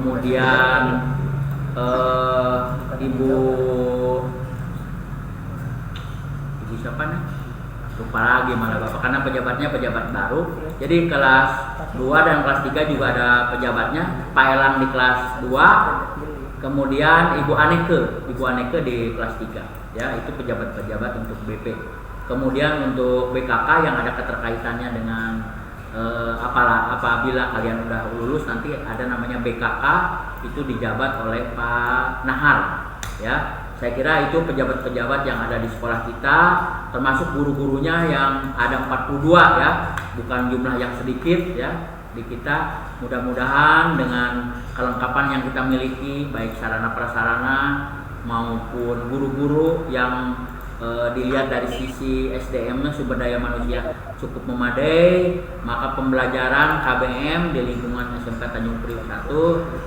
kemudian ibu siapa nih? Lupa lagi malah Bapak, karena pejabatnya pejabat baru. Jadi kelas 2 dan kelas 3 juga ada pejabatnya. Pak Elang di kelas 2, kemudian Ibu Aneke di kelas 3. Ya, itu pejabat-pejabat untuk BP. Kemudian untuk BKK yang ada keterkaitannya dengan apabila kalian udah lulus nanti ada namanya BKK, itu dijabat oleh Pak Nahar. Ya, saya kira itu pejabat-pejabat yang ada di sekolah kita, termasuk guru-gurunya yang ada 42 ya, bukan jumlah yang sedikit ya di kita. Mudah-mudahan dengan kelengkapan yang kita miliki, baik sarana prasarana maupun guru-guru yang dilihat dari sisi SDM-nya, sumber daya manusia cukup memadai, maka pembelajaran KBM di lingkungan SMK Tanjung Priok 1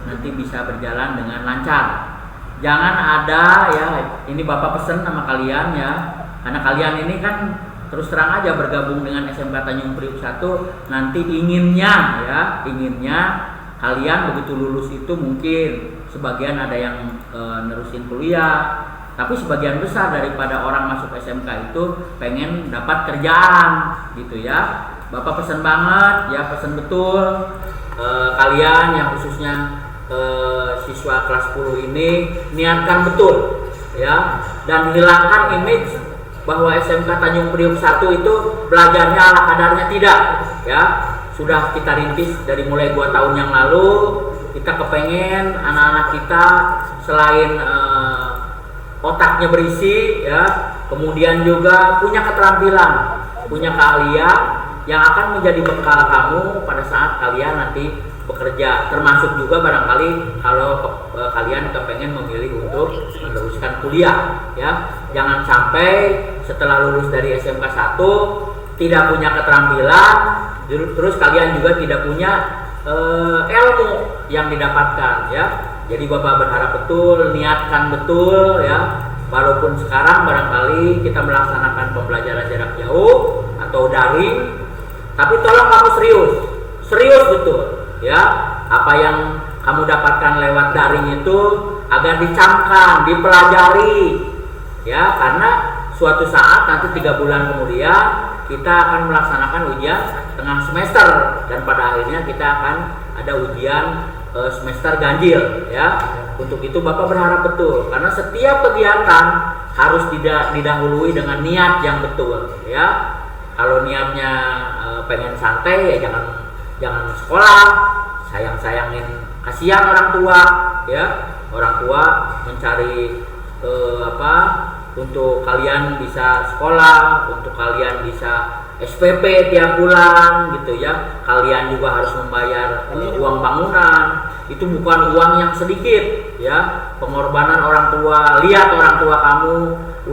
nanti bisa berjalan dengan lancar. Jangan ada ya, ini Bapak pesen sama kalian ya, karena kalian ini kan terus terang aja bergabung dengan SMK Tanjung Priok 1, nanti inginnya kalian begitu lulus itu mungkin sebagian ada yang nerusin kuliah, tapi sebagian besar daripada orang masuk SMK itu pengen dapat kerjaan gitu ya. Bapak pesen banget ya, pesen betul kalian yang khususnya siswa kelas 10 ini niatkan betul ya, dan hilangkan image bahwa SMK Tanjung Priok 1 itu belajarnya ala kadarnya, tidak ya. Sudah kita rintis dari mulai 2 tahun yang lalu. Kita kepengen anak-anak kita selain otaknya berisi ya, kemudian juga punya keterampilan, punya keahlian yang akan menjadi bekal kamu pada saat kalian nanti bekerja, termasuk juga barangkali kalau kalian kepengen memilih untuk meneruskan kuliah ya. Jangan sampai setelah lulus dari SMK 1 tidak punya keterampilan, terus kalian juga tidak punya ilmu yang didapatkan ya. Jadi Bapak berharap betul, niatkan betul ya. Walaupun sekarang barangkali kita melaksanakan pembelajaran jarak jauh atau daring, tapi tolong kamu serius betul ya. Apa yang kamu dapatkan lewat daring itu agar dicamkan, dipelajari ya, karena suatu saat nanti 3 bulan kemudian kita akan melaksanakan ujian tengah semester, dan pada akhirnya kita akan ada ujian semester ganjil ya. Untuk itu Bapak berharap betul, karena setiap kegiatan harus didahului dengan niat yang betul ya. Kalau niatnya pengen santai ya jangan sekolah, sayangin, kasihan orang tua ya. Orang tua mencari untuk kalian bisa sekolah, untuk kalian bisa SPP tiap bulan gitu ya. Kalian juga harus membayar uang bangunan, itu bukan uang yang sedikit ya. Pengorbanan orang tua, lihat orang tua kamu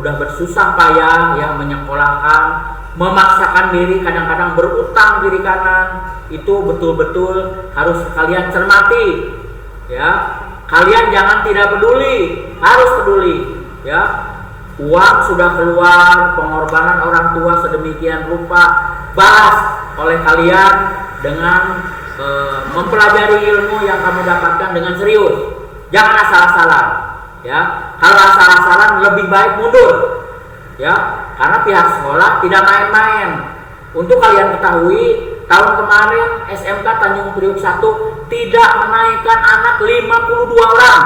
udah bersusah payah ya menyekolahkan, memaksakan diri, kadang-kadang berutang kiri kanan, itu betul-betul harus kalian cermati ya. Kalian jangan tidak peduli, harus peduli ya. Uang sudah keluar, pengorbanan orang tua sedemikian rupa, balas oleh kalian dengan mempelajari ilmu yang kamu dapatkan dengan serius. Jangan asal-asalan ya. Kalau asal-asalan lebih baik mundur ya, karena pihak sekolah tidak main-main. Untuk kalian ketahui, tahun kemarin SMK Tanjung Priok 1 tidak menaikkan anak 52 orang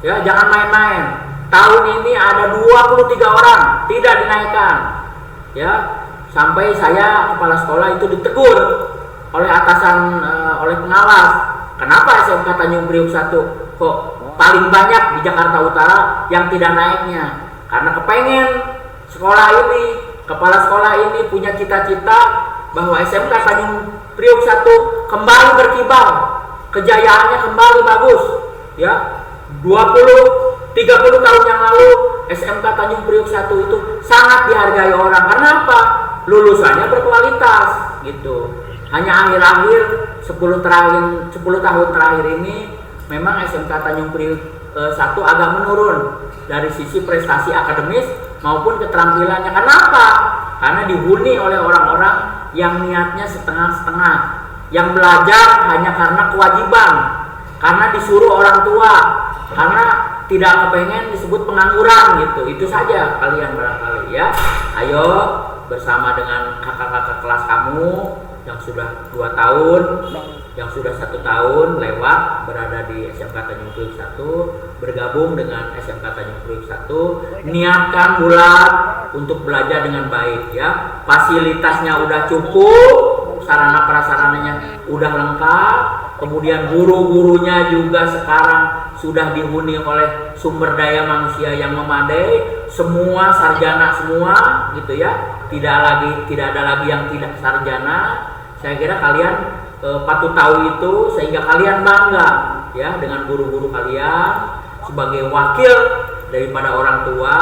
ya. Jangan main-main. Tahun ini ada 23 orang tidak dinaikkan ya. Sampai saya kepala sekolah itu ditegur oleh atasan, oleh pengawas. Kenapa SMK Tanjung Priok 1 kok paling banyak di Jakarta Utara yang tidak naiknya? Karena kepengen sekolah ini, kepala sekolah ini punya cita-cita bahwa SMK Tanjung Priok 1 kembali berkibar, kejayaannya kembali bagus ya. 30 tahun yang lalu SMK Tanjung Priok 1 itu sangat dihargai orang. Karena apa? Lulusannya berkualitas gitu. Hanya akhir-akhir 10 tahun terakhir ini memang SMK Tanjung Priok 1 agak menurun dari sisi prestasi akademis maupun keterampilannya. Kenapa? Karena dihuni oleh orang-orang yang niatnya setengah-setengah, yang belajar hanya karena kewajiban, karena disuruh orang tua, karena tidak kepengen disebut pengangguran gitu. Itu saja kalian barangkali ya. Ayo bersama dengan kakak-kakak kelas kamu yang sudah 2 tahun, yang sudah 1 tahun lewat berada di SMK Tanjung Priuk 1, bergabung dengan SMK Tanjung Priuk 1, niatkan bulat untuk belajar dengan baik ya. Fasilitasnya udah cukup, sarana prasarananya udah lengkap, kemudian guru-gurunya juga sekarang sudah dihuni oleh sumber daya manusia yang memadai, semua sarjana semua gitu ya. Tidak ada lagi yang tidak sarjana. Saya kira kalian patut tahu itu sehingga kalian bangga ya dengan guru-guru kalian sebagai wakil daripada orang tua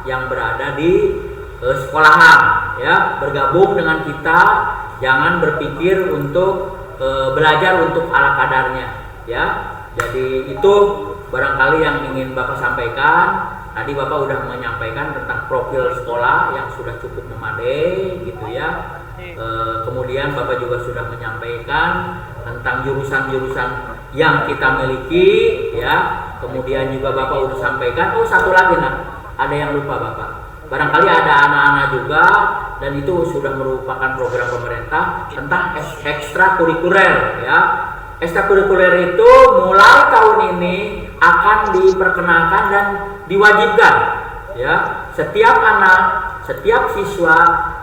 yang berada di sekolahan ya. Bergabung dengan kita, jangan berpikir untuk belajar untuk ala kadarnya ya. Jadi itu barangkali yang ingin Bapak sampaikan. Tadi Bapak sudah menyampaikan tentang profil sekolah yang sudah cukup memadai gitu ya. Kemudian Bapak juga sudah menyampaikan tentang jurusan-jurusan yang kita miliki ya. Kemudian juga Bapak sudah sampaikan, satu lagi ada yang lupa Bapak. Barangkali ada anak-anak juga, dan itu sudah merupakan program pemerintah tentang ekstrakurikuler ya. Ekstrakurikuler itu mulai tahun ini akan diperkenalkan dan diwajibkan ya. Setiap anak, setiap siswa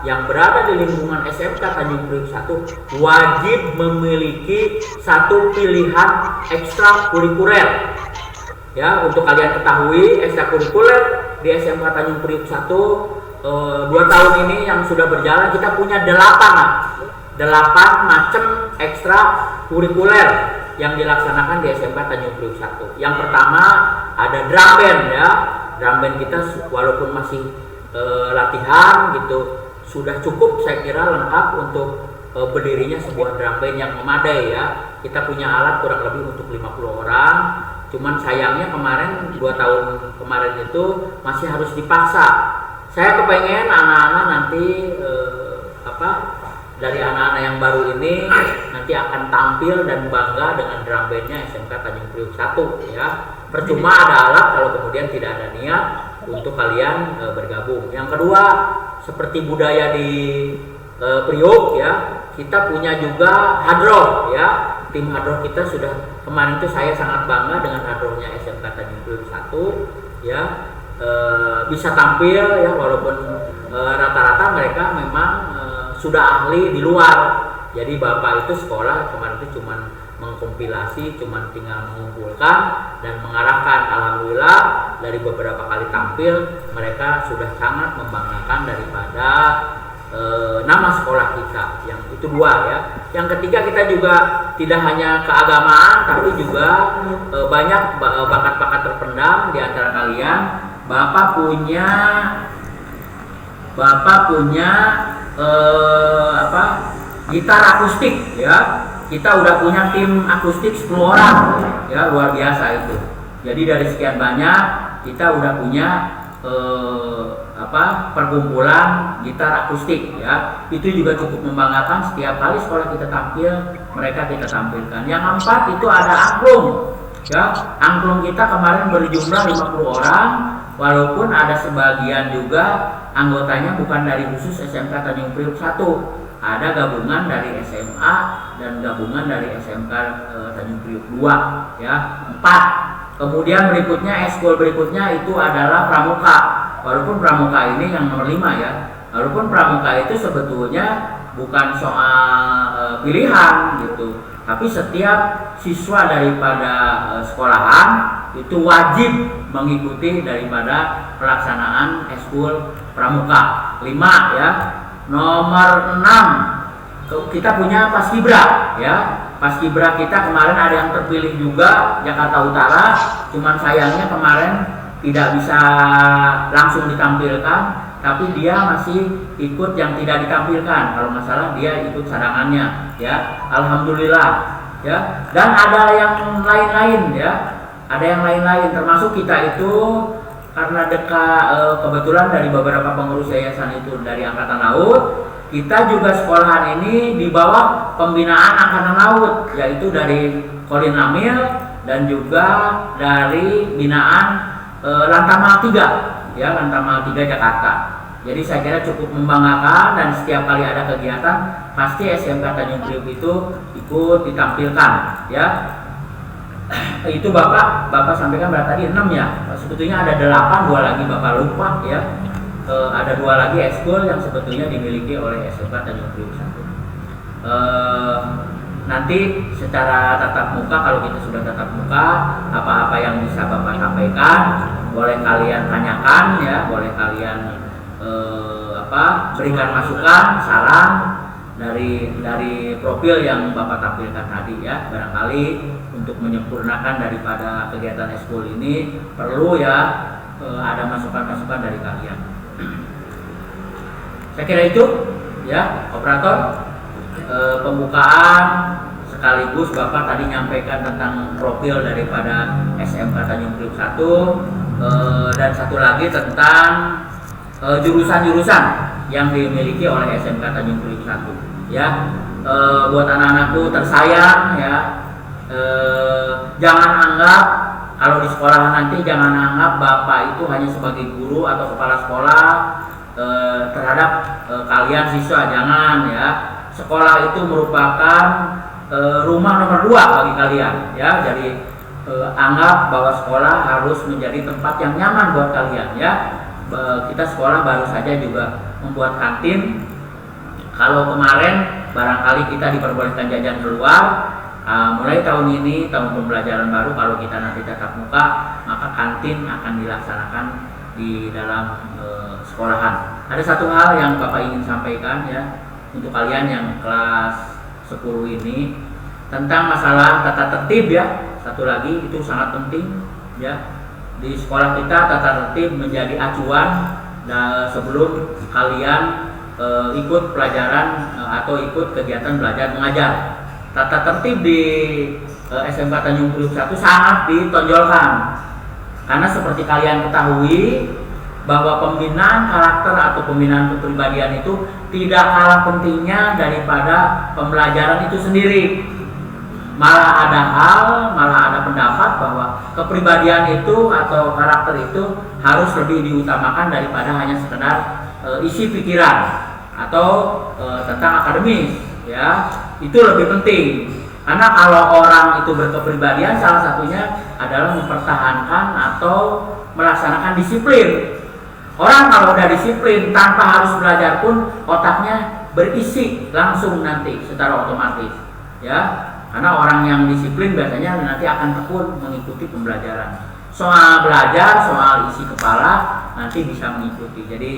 yang berada di lingkungan SMK Tanjung Priuk 1 wajib memiliki satu pilihan ekstrakurikuler ya. Untuk kalian ketahui, ekstrakurikuler di SMK Tanjung Priuk 1 2 tahun ini yang sudah berjalan, kita punya 8 macam ekstrakurikuler yang dilaksanakan di SMK Tanjung Priuk 1. Yang pertama ada drum band ya. Drum band kita walaupun masih latihan gitu, sudah cukup saya kira lengkap untuk berdirinya sebuah drum band yang memadai ya. Kita punya alat kurang lebih untuk 50 orang. Cuman sayangnya kemarin 2 tahun kemarin itu masih harus dipaksa. Saya kepengen anak-anak nanti dari anak-anak yang baru ini nanti akan tampil dan bangga dengan drum bandnya SMK Tanjung Priuk 1 ya. Percuma ada alat kalau kemudian tidak ada niat untuk kalian bergabung. Yang kedua, seperti budaya di Priuk ya, kita punya juga hadroh ya. Tim hadroh kita sudah kemarin itu saya sangat bangga dengan hadrohnya SMK Tanjung Priuk 1 ya. Bisa tampil ya, walaupun rata-rata mereka memang sudah ahli di luar. Jadi Bapak itu sekolah kemarin itu cuma mengkompilasi, cuma tinggal mengumpulkan dan mengarahkan. Alhamdulillah dari beberapa kali tampil mereka sudah sangat membanggakan daripada nama sekolah kita. Yang itu 2 ya. Yang ketiga, kita juga tidak hanya keagamaan tapi juga banyak bakat-bakat terpendam di antara kalian. Bapak punya gitar akustik ya. Kita udah punya tim akustik 10 orang ya, luar biasa itu. Jadi dari sekian banyak kita udah punya perkumpulan gitar akustik ya. Itu juga cukup membanggakan. Setiap kali sekolah kita tampil, mereka kita tampilkan. Yang 4 itu ada angklung ya. Angklung kita kemarin berjumlah 50 orang, walaupun ada sebagian juga anggotanya bukan dari khusus SMK Tanjung Priuk 1. Ada gabungan dari SMA dan gabungan dari SMK Tanjung Priuk 2 ya. 4. Kemudian berikutnya, ekskul berikutnya itu adalah pramuka. Walaupun pramuka ini yang nomor 5 ya. Walaupun pramuka itu sebetulnya bukan soal pilihan gitu, tapi setiap siswa daripada sekolahan itu wajib mengikuti daripada pelaksanaan ekskul pramuka. 5 ya. Nomor 6 kita punya paskibra ya. Paskibra kita kemarin ada yang terpilih juga Jakarta Utara, cuman sayangnya kemarin tidak bisa langsung ditampilkan, tapi dia masih ikut yang tidak ditampilkan. Kalau nggak salah dia ikut cadangannya ya. Alhamdulillah ya. Dan ada yang lain-lain ya. Ada yang lain-lain termasuk kita itu karena kebetulan dari beberapa pengurus yayasan itu dari Angkatan Laut, kita juga sekolahan ini di bawah pembinaan Angkatan Laut, yaitu dari Kolin Lamil dan juga dari binaan Lantamal 3 ya, Lantamal 3 Jakarta. Jadi saya kira cukup membanggakan, dan setiap kali ada kegiatan pasti SMK Tanjung Priok itu ikut ditampilkan ya. Itu Bapak sampaikan berapa tadi 6 ya. Sebetulnya ada 8, 2 lagi Bapak lupa ya. Ada 2 lagi ekskul yang sebetulnya dimiliki oleh SMK Tanjung Priok 1. Nanti secara tatap muka, kalau kita sudah tatap muka, apa-apa yang bisa Bapak sampaikan boleh kalian tanyakan ya, boleh kalian berikan masukan, saran dari profil yang Bapak tampilkan tadi ya. Barangkali untuk menyempurnakan daripada kegiatan eskul ini perlu ya ada masukan-masukan dari kalian. Saya kira itu ya, operator. Pembukaan sekaligus Bapak tadi nyampaikan tentang profil daripada SMK Tanjung Priok 1, dan satu lagi tentang jurusan-jurusan yang dimiliki oleh SMK Tanjung Priok 1 ya. Buat anak-anakku tersayang ya, jangan anggap kalau di sekolah nanti, jangan anggap Bapak itu hanya sebagai guru atau kepala sekolah terhadap kalian siswa, jangan ya. Sekolah itu merupakan rumah nomor 2 bagi kalian ya. Jadi anggap bahwa sekolah harus menjadi tempat yang nyaman buat kalian ya. Kita sekolah baru saja juga membuat kantin. Kalau kemarin barangkali kita diperbolehkan jajan keluar, mulai tahun ini, tahun pembelajaran baru, kalau kita nanti tatap muka, maka kantin akan dilaksanakan di dalam sekolahan. Ada satu hal yang Bapak ingin sampaikan ya, untuk kalian yang kelas 10 ini, tentang masalah tata tertib ya. Satu lagi itu sangat penting ya. Di sekolah kita tata tertib menjadi acuan sebelum kalian ikut pelajaran atau ikut kegiatan belajar mengajar. Tata tertib di SMK Tanjung Priok 1 sangat ditonjolkan, karena seperti kalian ketahui bahwa pembinaan karakter atau pembinaan kepribadian itu tidak kalah pentingnya daripada pembelajaran itu sendiri. Malah ada pendapat bahwa kepribadian itu atau karakter itu harus lebih diutamakan daripada hanya sekedar isi pikiran atau tentang akademis ya. Itu lebih penting, karena kalau orang itu berkepribadian, salah satunya adalah mempertahankan atau melaksanakan disiplin. Orang kalau udah disiplin tanpa harus belajar pun otaknya berisi langsung nanti secara otomatis ya. Karena orang yang disiplin biasanya nanti akan tekun mengikuti pembelajaran. Soal belajar, soal isi kepala nanti bisa mengikuti. Jadi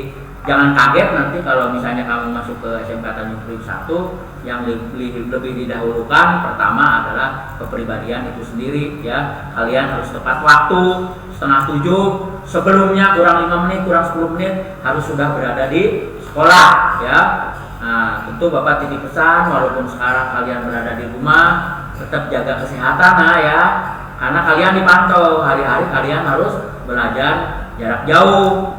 jangan kaget nanti kalau misalnya kamu masuk ke SMK Tanjung Priok 1, yang lebih didahulukan pertama adalah kepribadian itu sendiri ya. Kalian harus tepat waktu, 6:30, sebelumnya kurang 5 menit, kurang 10 menit harus sudah berada di sekolah ya. Nah, tentu Bapak titip pesan, walaupun sekarang kalian berada di rumah, tetap jaga kesehatan ya. Karena kalian dipantau, hari-hari kalian harus belajar jarak jauh.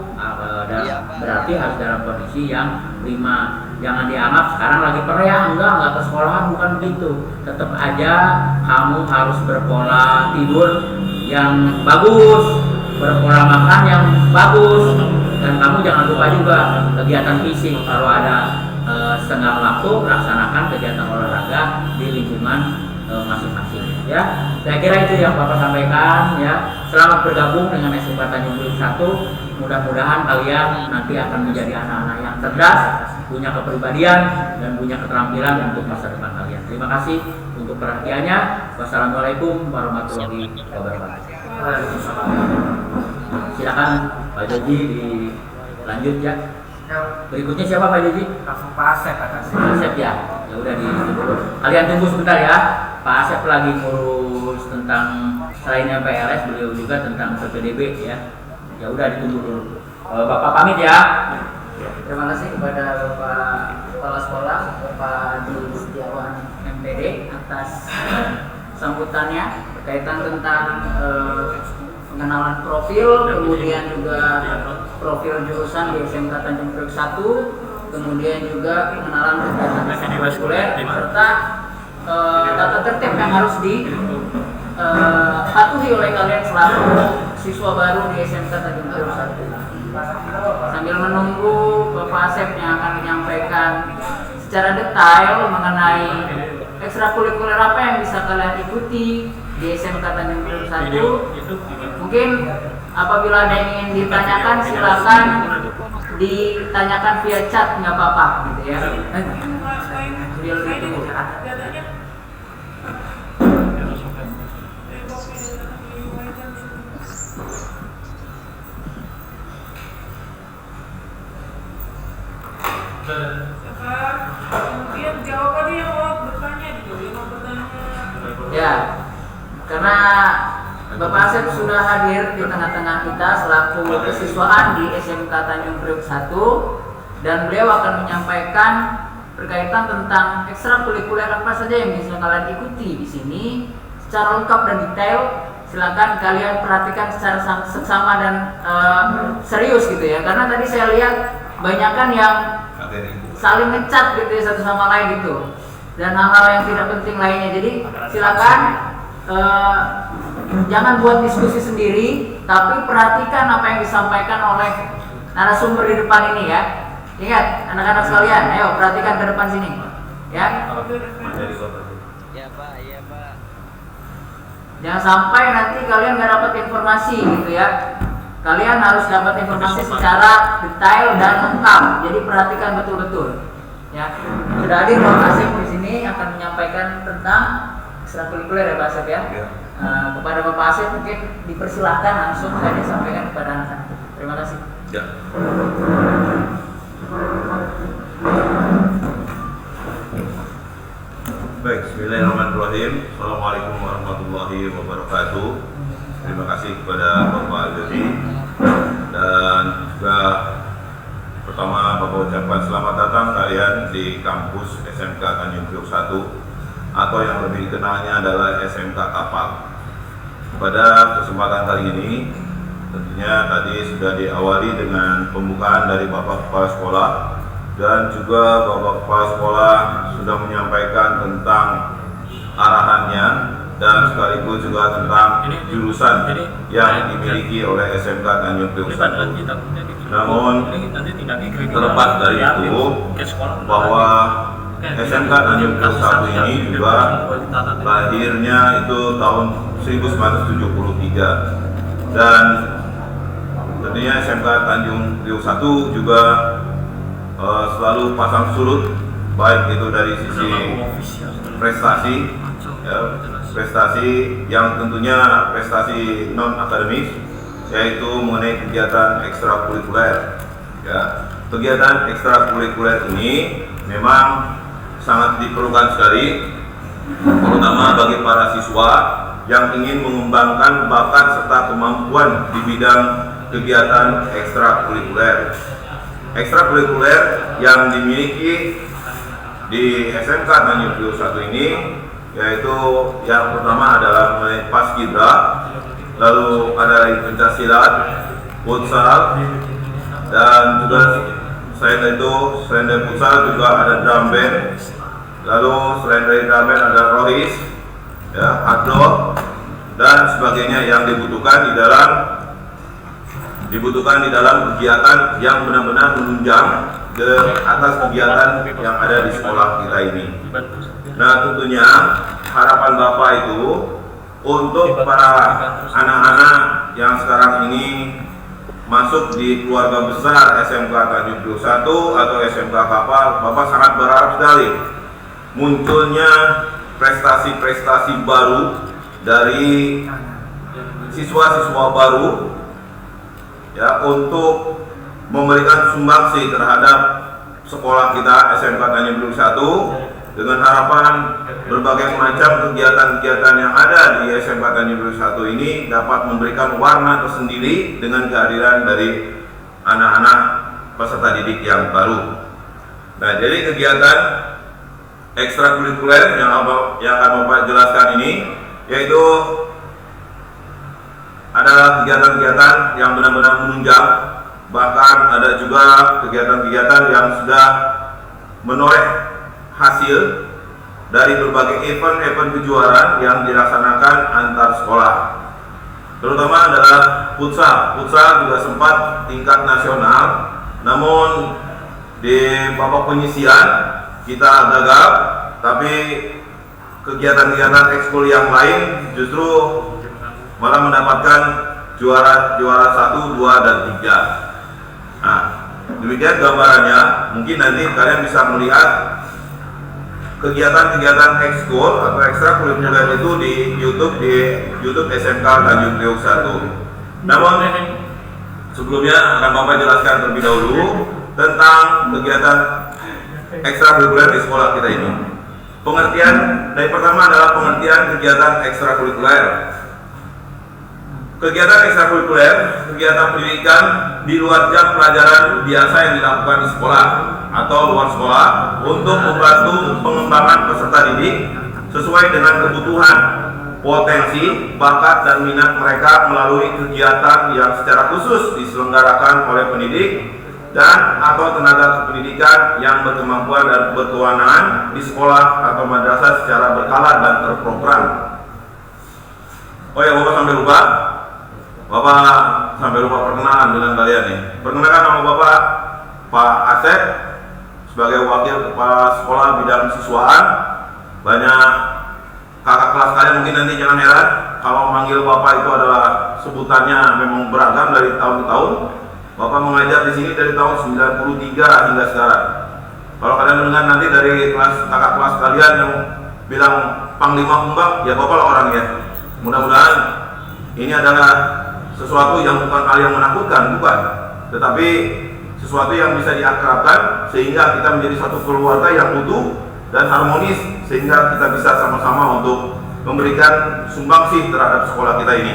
Berarti harus dalam kondisi yang prima. Jangan dianggap sekarang lagi perayaan, enggak ke sekolahan, bukan begitu. Tetap aja kamu harus berpola tidur yang bagus, berpola makan yang bagus, dan kamu jangan lupa juga kegiatan fisik. Kalau ada setengah waktu, laksanakan kegiatan olahraga di lingkungan masing-masing ya. Saya kira itu yang Bapak sampaikan ya. Selamat bergabung dengan SMK Tanjung Priok 1. Mudah-mudahan kalian nanti akan menjadi anak-anak yang cerdas, punya kepribadian dan punya keterampilan untuk masa depan kalian. Terima kasih untuk perhatiannya. Wassalamualaikum warahmatullahi wabarakatuh. Silakan Pak Joji dilanjut ya. Berikutnya siapa Pak Joji? Langsung Pak Asep. Pak Asep ya. Ya udah dulu. Kalian tunggu sebentar ya. Pak Asep lagi ngurus tentang selain MPLS, beliau juga tentang PPDB ya. Ya udah ditunggu dulu. Bapak pamit ya. Terima kasih kepada Bapak Kepala Sekolah, Bapak Adi Setiawan MPD atas sambutannya berkaitan tentang pengenalan profil, kemudian juga profil jurusan di SMK Tanjung Priok 1, kemudian juga pengenalan kegiatan ekstrakurikuler serta tata tertib yang harus patuhi oleh kalian selaku siswa baru di SMK Tanjung Priok 1. Sambil menunggu Bapak Asep yang akan menyampaikan secara detail mengenai ekstrakurikuler apa yang bisa kalian ikuti di SMK Tanjung Priok 1. Mungkin apabila ada yang ingin ditanyakan silakan ditanyakan via chat, nggak apa-apa gitu ya. Sambil ditunggu. Kemudian jawabannya yang mau bertanya gitu, yang mau bertanya. Ya, karena Bapak Asep sudah hadir di tengah-tengah kita selaku kesiswaan di SMK Tanjung Priok 1 dan beliau akan menyampaikan berkaitan tentang ekstrakurikuler apa saja yang bisa kalian ikuti di sini secara lengkap dan detail. Silakan kalian perhatikan secara seksama dan serius gitu ya, karena tadi saya lihat banyakan yang saling ngecat gitu ya satu sama lain gitu dan hal-hal yang tidak penting lainnya. Jadi silakan jangan buat diskusi sendiri, tapi perhatikan apa yang disampaikan oleh narasumber di depan ini ya. Ingat anak-anak sekalian, ayo perhatikan ke depan sini ya. Iya Pak. Jangan sampai nanti kalian nggak dapat informasi gitu ya. Kalian harus dapat informasi secara detail dan lengkap. Jadi perhatikan betul-betul. Ya, sudah hadir Bapak Asep di sini akan menyampaikan tentang ekstrakurikuler ya Pak Asep ya. Kepada Bapak Asep mungkin dipersilahkan langsung saja sampaikan kepada anak-anak. Terima kasih. Ya. Baik, bismillahirrahmanirrahim. Assalamualaikum warahmatullahi wabarakatuh. Terima kasih kepada Bapak Jody dan juga pertama Bapak ucapkan selamat datang kalian di kampus SMK Tanjung Priok 1 atau yang lebih dikenalnya adalah SMK Kapal. Pada kesempatan kali ini tentunya tadi sudah diawali dengan pembukaan dari Bapak Kepala Sekolah dan juga Bapak Kepala Sekolah sudah menyampaikan tentang arahannya dan sekaligus juga tentang jurusan yang dimiliki oleh SMK Tanjung Priok 1. Namun terlepas dari itu bahwa SMK Tanjung Priok 1 ini juga lahirnya itu tahun 1973 dan tentunya SMK Tanjung Priok 1 juga selalu pasang surut baik itu dari sisi prestasi ya, prestasi yang tentunya prestasi non akademis yaitu mengenai kegiatan ekstrakurikuler ya. Kegiatan ekstrakurikuler ini memang sangat diperlukan sekali terutama bagi para siswa yang ingin mengembangkan bakat serta kemampuan di bidang kegiatan ekstrakurikuler. Ekstrakurikuler yang dimiliki di SMK Tanjung Priok 1 ini yaitu yang pertama adalah mengenai paskibra, lalu ada lagi pencaksilat, futsal, dan juga selain dari futsal juga ada drum band, lalu selain dari drum band ada rohis, ya, adlo, dan sebagainya yang dibutuhkan di dalam kegiatan yang benar-benar menunjang ke atas kegiatan yang ada di sekolah kita ini. Nah, tentunya harapan Bapak itu untuk para anak-anak yang sekarang ini masuk di keluarga besar SMK Tanjung Priok 1 atau SMK Kapal, Bapak sangat berharap sekali munculnya prestasi-prestasi baru dari siswa-siswa baru ya untuk memberikan sumbangsi terhadap sekolah kita SMK Tanjung Priok 1 dengan harapan berbagai macam kegiatan-kegiatan yang ada di SMK Tanjung Priok 1 ini dapat memberikan warna tersendiri dengan kehadiran dari anak-anak peserta didik yang baru. Nah, jadi kegiatan ekstrakurikuler yang akan Bapak jelaskan ini yaitu adalah kegiatan-kegiatan yang benar-benar menunjang, bahkan ada juga kegiatan-kegiatan yang sudah menoreh hasil dari berbagai event-event kejuaraan yang dilaksanakan antar sekolah. Terutama adalah futsal. Futsal juga sempat tingkat nasional, namun di babak penyisian kita gagal, tapi kegiatan-kegiatan ekskul yang lain justru malah mendapatkan juara 1, 2, dan 3. Nah, demikian gambarannya. Mungkin nanti kalian bisa melihat kegiatan-kegiatan ekskul atau ekstrakurikuler itu di YouTube SMK Tanjung Priok 1. Namun sebelumnya akan Bapak jelaskan terlebih dahulu tentang kegiatan ekstrakurikuler di sekolah kita ini. Pengertian dari pertama adalah pengertian kegiatan ekstrakurikuler. Kegiatan ekstrakurikuler, kegiatan pendidikan di luar jam pelajaran biasa yang dilakukan di sekolah atau luar sekolah untuk membantu pengembangan peserta didik sesuai dengan kebutuhan, potensi, bakat, dan minat mereka melalui kegiatan yang secara khusus diselenggarakan oleh pendidik dan atau tenaga kependidikan yang berkemampuan dan berkewenangan di sekolah atau madrasah secara berkala dan terprogram. Oh ya, Bapak sampai lupa perkenalan dengan kalian nih. Perkenalkan nama Bapak Pak Asep sebagai wakil kepala sekolah bidang siswaan. Banyak kakak kelas kalian mungkin nanti jangan heran kalau manggil Bapak itu adalah sebutannya memang beragam dari tahun ke tahun. Bapak mengajar di sini dari tahun 93 hingga sekarang. Kalau kalian mendengar nanti dari kakak kelas kalian yang bilang Panglima Kumbang, ya Bapak lah orangnya. Mudah-mudahan ini adalah sesuatu yang bukan hal yang menakutkan, bukan, tetapi sesuatu yang bisa diakrabkan sehingga kita menjadi satu keluarga yang utuh dan harmonis, sehingga kita bisa sama-sama untuk memberikan sumbangsih terhadap sekolah kita ini.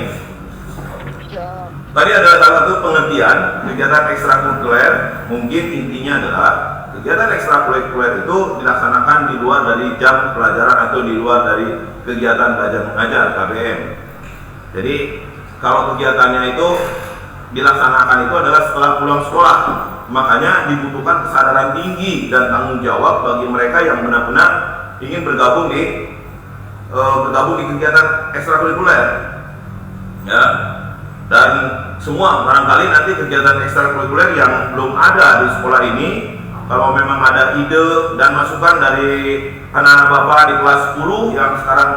Tadi adalah salah satu pengertian kegiatan ekstrakurikuler. Mungkin intinya adalah kegiatan ekstrakurikuler itu dilaksanakan di luar dari jam pelajaran atau di luar dari kegiatan belajar mengajar KBM. Jadi kalau kegiatannya itu dilaksanakan itu adalah setelah pulang sekolah, makanya dibutuhkan kesadaran tinggi dan tanggung jawab bagi mereka yang benar-benar ingin bergabung di kegiatan ekstrakurikuler, ya. Dan semua barangkali nanti kegiatan ekstrakurikuler yang belum ada di sekolah ini, kalau memang ada ide dan masukan dari anak-anak Bapak di kelas 10 yang sekarang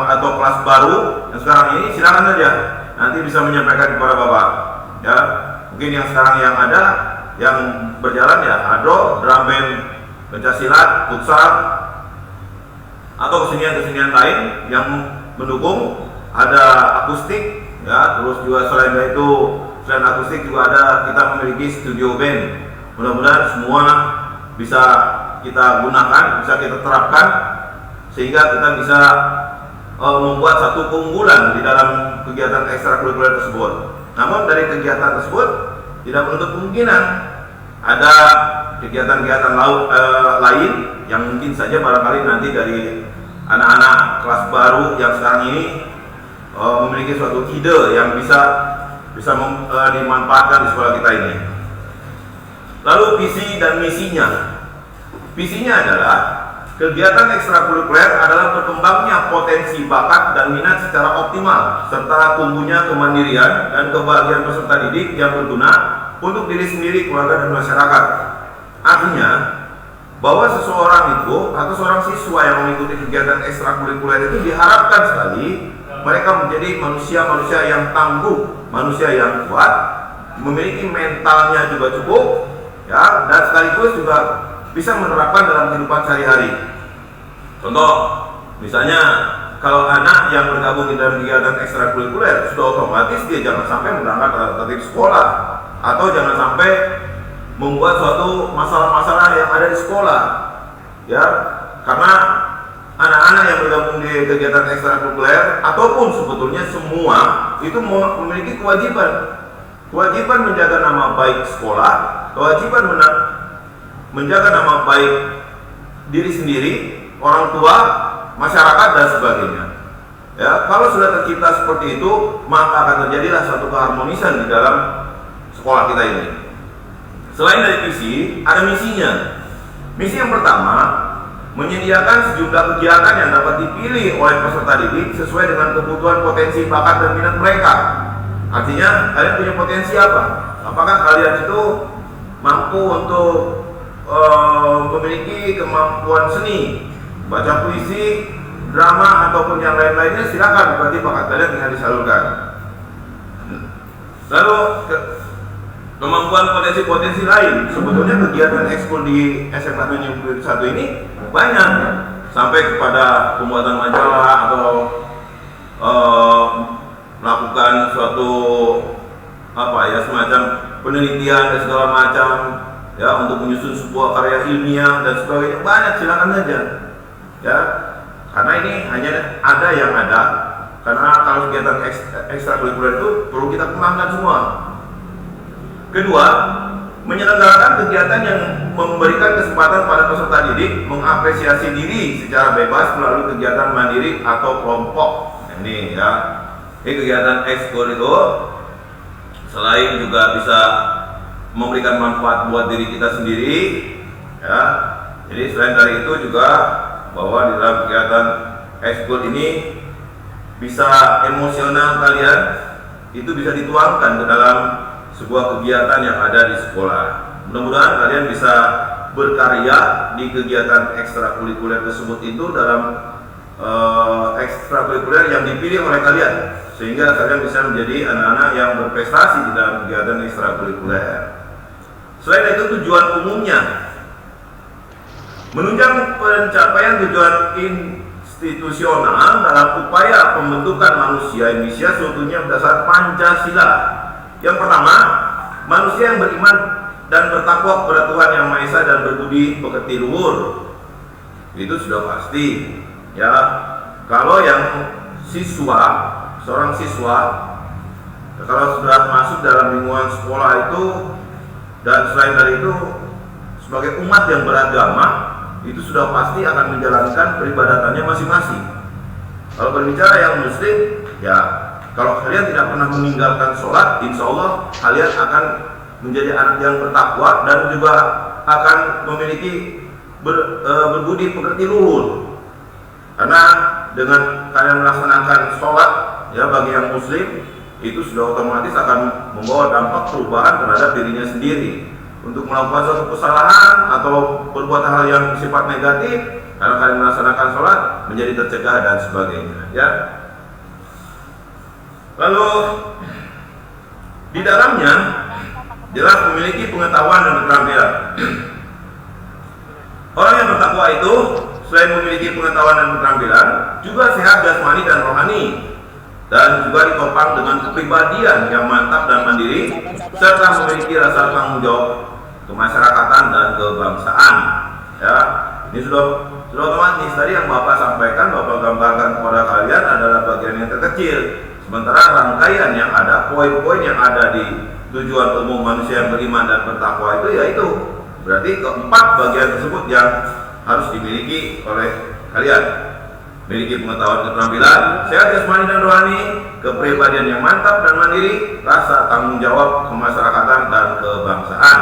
atau kelas baru yang sekarang ini, silakan saja nanti bisa menyampaikan kepada Bapak, ya. Mungkin yang sekarang yang ada yang berjalan ya ado, drum band, pencaksilat, futsal, atau kesenian-kesenian lain yang mendukung, ada akustik, ya. Terus juga selain akustik juga ada, kita memiliki studio band. Mudah-mudahan semua bisa kita gunakan, bisa kita terapkan sehingga kita bisa membuat satu keunggulan di dalam kegiatan ekstrakurikuler tersebut. Namun dari kegiatan tersebut tidak menutup kemungkinan ada kegiatan-kegiatan lain yang mungkin saja barangkali nanti dari anak-anak kelas baru yang sekarang ini memiliki suatu ide yang bisa dimanfaatkan di sekolah kita ini. Lalu visi dan misinya. Visinya adalah kegiatan ekstrakurikuler adalah berkembangnya potensi bakat dan minat secara optimal serta tumbuhnya kemandirian dan kebahagiaan peserta didik yang berguna untuk diri sendiri, keluarga, dan masyarakat. Artinya bahwa seseorang itu atau seorang siswa yang mengikuti kegiatan ekstrakurikuler itu diharapkan sekali mereka menjadi manusia-manusia yang tangguh, manusia yang kuat, memiliki mentalnya juga cukup, ya, dan sekaligus juga bisa menerapkan dalam kehidupan sehari-hari. Contoh, misalnya kalau anak yang bergabung di dalam kegiatan ekstrakurikuler sudah otomatis dia jangan sampai berangkat tertib sekolah atau jangan sampai membuat suatu masalah-masalah yang ada di sekolah, ya, karena anak-anak yang bergabung di kegiatan ekstrakurikuler ataupun sebetulnya semua itu memiliki kewajiban menjaga nama baik sekolah, kewajiban menjaga nama baik diri sendiri, orang tua, masyarakat, dan sebagainya. Ya, kalau sudah tercipta seperti itu, maka akan terjadilah satu keharmonisan di dalam sekolah kita ini. Selain dari visi, ada misinya. Misi yang pertama, menyediakan sejumlah kegiatan yang dapat dipilih oleh peserta didik sesuai dengan kebutuhan, potensi, bakat, dan minat mereka. Artinya, kalian punya potensi apa? Apakah kalian itu mampu untuk memiliki kemampuan seni, baca puisi, drama, ataupun yang lain-lainnya? Silakan, berarti bakat kalian tinggal disalurkan. Lalu kemampuan potensi-potensi lain, sebetulnya kegiatan ekskul di SMA 71 ini banyak, sampai kepada pembuatan majalah atau melakukan suatu semacam penelitian dan segala macam ya, untuk menyusun sebuah karya ilmiah dan sebagainya. Banyak, silakan aja ya, karena ini hanya ada yang ada. Karena kalau kegiatan ekstrakurikuler itu perlu kita kembangkan semua. Kedua, menyelenggarakan kegiatan yang memberikan kesempatan pada peserta didik mengapresiasi diri secara bebas melalui kegiatan mandiri atau kelompok. Ini ya, ini kegiatan ekskul itu selain juga bisa memberikan manfaat buat diri kita sendiri ya. Jadi selain dari itu juga bahwa di dalam kegiatan ekskul ini bisa emosional kalian itu bisa dituangkan ke dalam sebuah kegiatan yang ada di sekolah. Mudah-mudahan kalian bisa berkarya di kegiatan ekstrakurikuler tersebut itu dalam ekstrakurikuler yang dipilih oleh kalian, sehingga kalian bisa menjadi anak-anak yang berprestasi di dalam kegiatan ekstrakurikuler. Selain itu, tujuan umumnya menunjang pencapaian tujuan institusional dalam upaya pembentukan manusia Indonesia seutuhnya berdasar Pancasila. Yang pertama, manusia yang beriman dan bertakwa kepada Tuhan Yang Maha Esa dan berbudi pekerti luhur. Itu sudah pasti ya. Kalau yang siswa, seorang siswa kalau sudah masuk dalam lingkungan sekolah itu, dan selain dari itu sebagai umat yang beragama, itu sudah pasti akan menjalankan peribadatannya masing-masing. Kalau berbicara yang muslim, ya kalau kalian tidak pernah meninggalkan sholat, insya Allah kalian akan menjadi anak yang bertakwa dan juga akan memiliki berbudi pekerti luhur. Karena dengan kalian melaksanakan sholat, ya bagi yang muslim, itu sudah otomatis akan membawa dampak perubahan terhadap dirinya sendiri. Untuk melakukan suatu kesalahan atau berbuat hal yang bersifat negatif, karena kalian melaksanakan sholat, menjadi tercegah dan sebagainya. Ya. Lalu di dalamnya jelas memiliki pengetahuan dan keterampilan. Orang yang bertakwa itu selain memiliki pengetahuan dan keterampilan, juga sehat jasmani dan rohani, dan juga ditopang dengan kepribadian yang mantap dan mandiri, serta memiliki rasa tanggung jawab kemasyarakatan dan kebangsaan. Ya, ini sudah otomatis. Tadi yang Bapak sampaikan, Bapak gambarkan kepada kalian adalah bagian yang terkecil. Sementara rangkaian yang ada, poin-poin yang ada di tujuan umum manusia yang beriman dan bertakwa itu, yaitu berarti keempat bagian tersebut yang harus dimiliki oleh kalian. Memiliki pengetahuan, keterampilan, sehat jasmani dan rohani, kepribadian yang mantap dan mandiri, rasa tanggung jawab kemasyarakatan dan kebangsaan.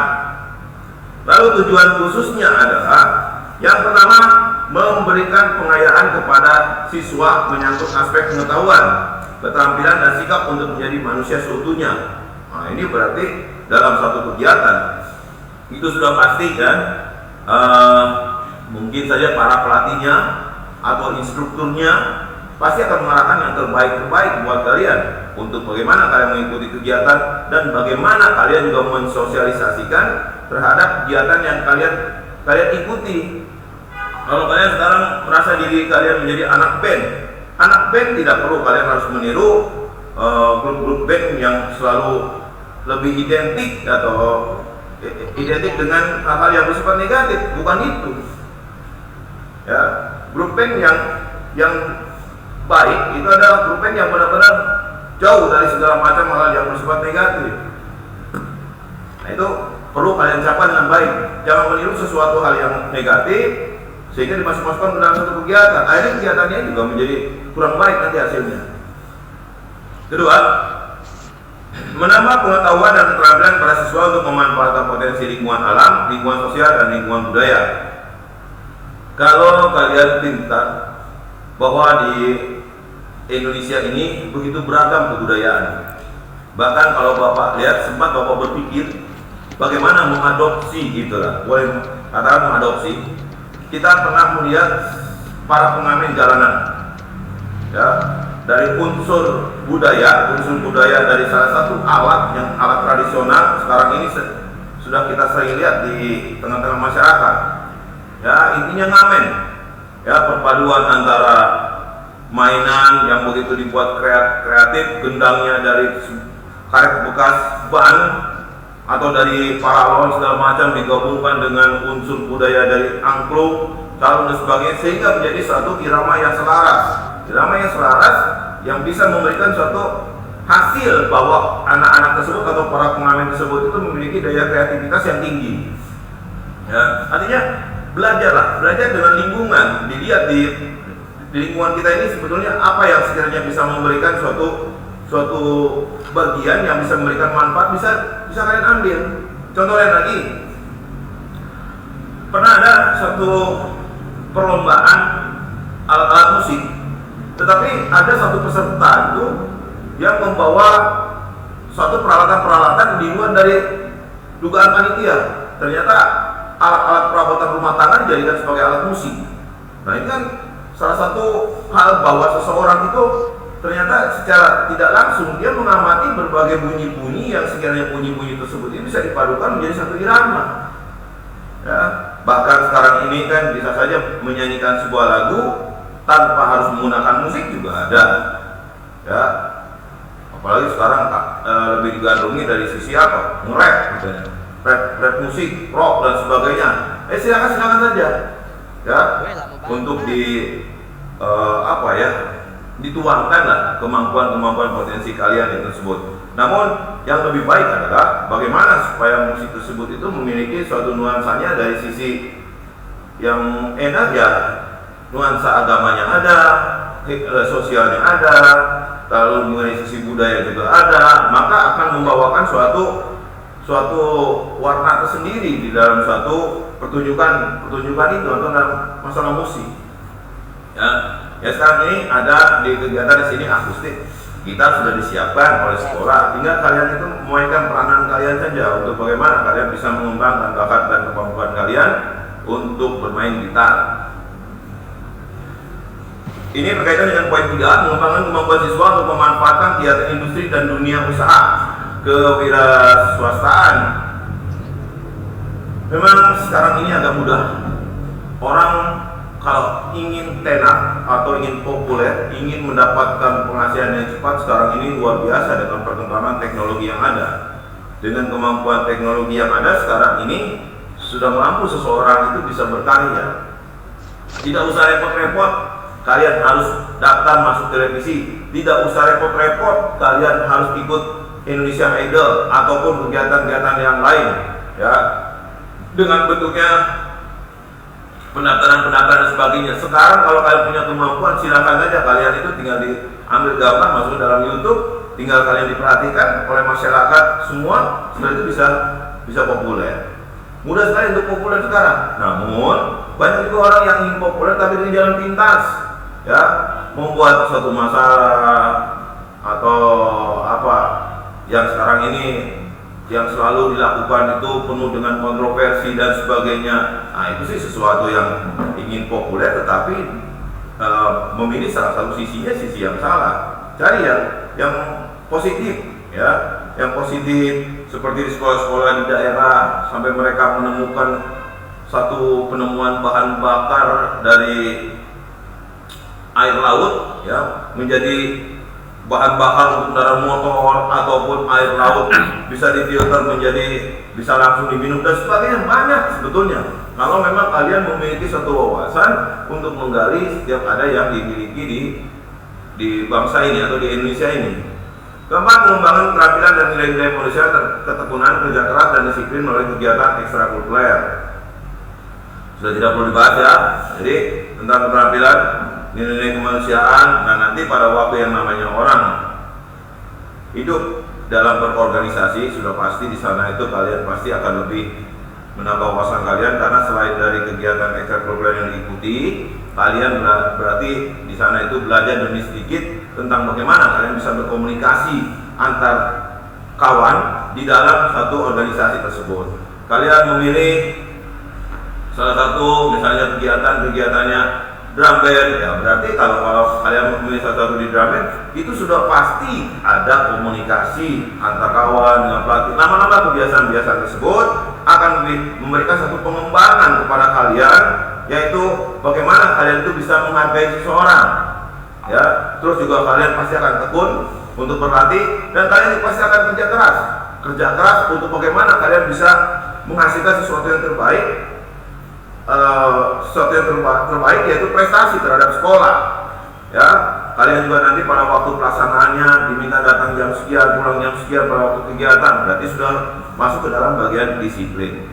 Lalu tujuan khususnya adalah yang pertama, memberikan pengayaan kepada siswa menyangkut aspek pengetahuan, keterampilan dan sikap untuk menjadi manusia seutuhnya. Nah, ini berarti dalam satu kegiatan itu sudah pasti kan, mungkin saja para pelatihnya atau instrukturnya pasti akan mengarahkan yang terbaik buat kalian untuk bagaimana kalian mengikuti kegiatan dan bagaimana kalian juga mensosialisasikan terhadap kegiatan yang kalian ikuti. Kalau kalian sekarang merasa diri kalian menjadi anak band tidak perlu kalian harus meniru grup-grup band yang selalu lebih identik atau identik dengan hal-hal yang bersifat negatif. Bukan itu. Ya, grup band yang baik itu adalah grup band yang benar-benar jauh dari segala macam hal yang bersifat negatif. Nah, itu perlu kalian capai dengan baik. Jangan meniru sesuatu hal yang negatif sehingga dimasukkan ke dalam satu kegiatan. Akhirnya kegiatannya juga menjadi kurang baik nanti hasilnya. Kedua, menambah pengetahuan dan keterampilan para siswa untuk memanfaatkan potensi lingkungan alam, lingkungan sosial, dan lingkungan budaya. Kalau kalian pintar bahwa di Indonesia ini begitu beragam kebudayaan. Bahkan kalau Bapak lihat, sempat Bapak berpikir bagaimana mengadopsi gitulah, boleh katakan mengadopsi. Kita pernah melihat para pengamen jalanan, ya, dari unsur budaya dari salah satu alat yang alat tradisional sekarang ini sudah kita sering lihat di tengah-tengah masyarakat. Ya, intinya ngamen, ya, perpaduan antara mainan yang begitu dibuat kreatif, gendangnya dari karet bekas ban atau dari paralon segala macam digabungkan dengan unsur budaya dari angklung, calon dan sebagainya, sehingga menjadi suatu irama yang selaras yang bisa memberikan suatu hasil bahwa anak-anak tersebut atau para pengamen tersebut itu memiliki daya kreativitas yang tinggi. Ya, artinya belajar dengan lingkungan, dilihat di lingkungan kita ini sebetulnya apa yang sekiranya bisa memberikan suatu bagian yang bisa memberikan manfaat, bisa kalian ambil. Contoh lain lagi, pernah ada suatu perlombaan alat-alat musik, tetapi ada satu peserta itu yang membawa suatu peralatan-peralatan di luar dari dugaan panitia. Ternyata alat-alat perabotan rumah tangga dijadikan sebagai alat musik. Nah, ini kan salah satu hal bahwa seseorang itu ternyata secara tidak langsung dia mengamati berbagai bunyi-bunyi yang sekiranya bunyi-bunyi tersebut ini bisa dipadukan menjadi satu irama. Ya, bahkan sekarang ini kan bisa saja menyanyikan sebuah lagu tanpa harus menggunakan musik juga ada. Ya, apalagi sekarang lebih digandrungi dari sisi apa? Nge-rap gitu ya. Rap musik, rock dan sebagainya. Silakan saja. Ya, untuk dituangkan lah kemampuan potensi kalian itu tersebut. Namun yang lebih baik adalah bagaimana supaya musik tersebut itu memiliki suatu nuansanya dari sisi yang enak, ya, nuansa agamanya ada, sosialnya ada, lalu mengenai sisi budaya juga ada, maka akan membawakan suatu warna tersendiri di dalam suatu pertunjukan itu atau dalam masalah musik. Ya, sekarang ini ada di kegiatan di sini akustik. Kita sudah disiapkan oleh sekolah, tinggal kalian itu memainkan peranan kalian saja untuk bagaimana kalian bisa mengembangkan bakat dan kemampuan kalian untuk bermain gitar. Ini berkaitan dengan poin 3, mengembangkan kemampuan siswa untuk memanfaatkan kegiatan industri dan dunia usaha kewirausahaan. Memang sekarang ini agak mudah. Orang kalau ingin tenar atau ingin populer, ingin mendapatkan penghasilan yang cepat, sekarang ini luar biasa dengan perkembangan teknologi yang ada. Dengan kemampuan teknologi yang ada sekarang ini sudah mampu seseorang itu bisa berkarya. Tidak usah repot-repot kalian harus daftar masuk televisi, tidak usah repot-repot kalian harus ikut Indonesian Idol ataupun kegiatan-kegiatan yang lain, ya, dengan bentuknya pendaftaran dan sebagainya. Sekarang kalau kalian punya kemampuan, silakan saja kalian itu tinggal diambil gambar masuk dalam YouTube, tinggal kalian diperhatikan oleh masyarakat semua, setelah itu bisa populer. Mudah sekali untuk populer sekarang. Namun banyak juga orang yang ingin populer tapi di jalan pintas, ya, membuat suatu masalah atau apa yang sekarang ini yang selalu dilakukan itu penuh dengan kontroversi dan sebagainya. Nah, itu sih sesuatu yang ingin populer tetapi memilih salah satu sisinya sisi yang salah. Cari yang positif, ya, yang positif seperti di sekolah-sekolah di daerah sampai mereka menemukan satu penemuan bahan bakar dari air laut, ya, menjadi bahan bakar untuk kendaraan motor ataupun air laut bisa difilter menjadi bisa langsung diminum dan sebagainya. Banyak sebetulnya kalau memang kalian memiliki satu wawasan untuk menggali setiap ada yang dimiliki di bangsa ini atau di Indonesia ini. Keempat, mengembangkan keterampilan dan nilai-nilai manusia, ketekunan, kerja keras dan disiplin melalui kegiatan ekstrakurikuler. Sudah tidak perlu dibahas, ya. Jadi tentang keterampilan, nilai-nilai kemanusiaan. Nah, nanti pada waktu yang namanya orang hidup dalam berorganisasi, sudah pasti di sana itu kalian pasti akan lebih menambah wawasan kalian, karena selain dari kegiatan ekstrakurikuler yang diikuti, kalian berarti di sana itu belajar demi sedikit tentang bagaimana kalian bisa berkomunikasi antar kawan di dalam satu organisasi tersebut. Kalian memilih salah satu misalnya kegiatannya drum band, ya berarti kalau kalian memilih salah satu di drum band, itu sudah pasti ada komunikasi antar kawan dengan pelatih. Lama-lama kebiasaan-kebiasaan tersebut akan memberikan satu pengembangan kepada kalian, yaitu bagaimana kalian itu bisa menghargai seseorang, ya. Terus juga kalian pasti akan tekun untuk berlatih, dan kalian pasti akan kerja keras untuk bagaimana kalian bisa menghasilkan sesuatu yang terbaik. Sesuatu yang terbaik yaitu prestasi terhadap sekolah, ya. Kalian juga nanti pada waktu pelaksanaannya diminta datang jam sekian, pulang jam sekian pada waktu kegiatan, berarti sudah masuk ke dalam bagian disiplin.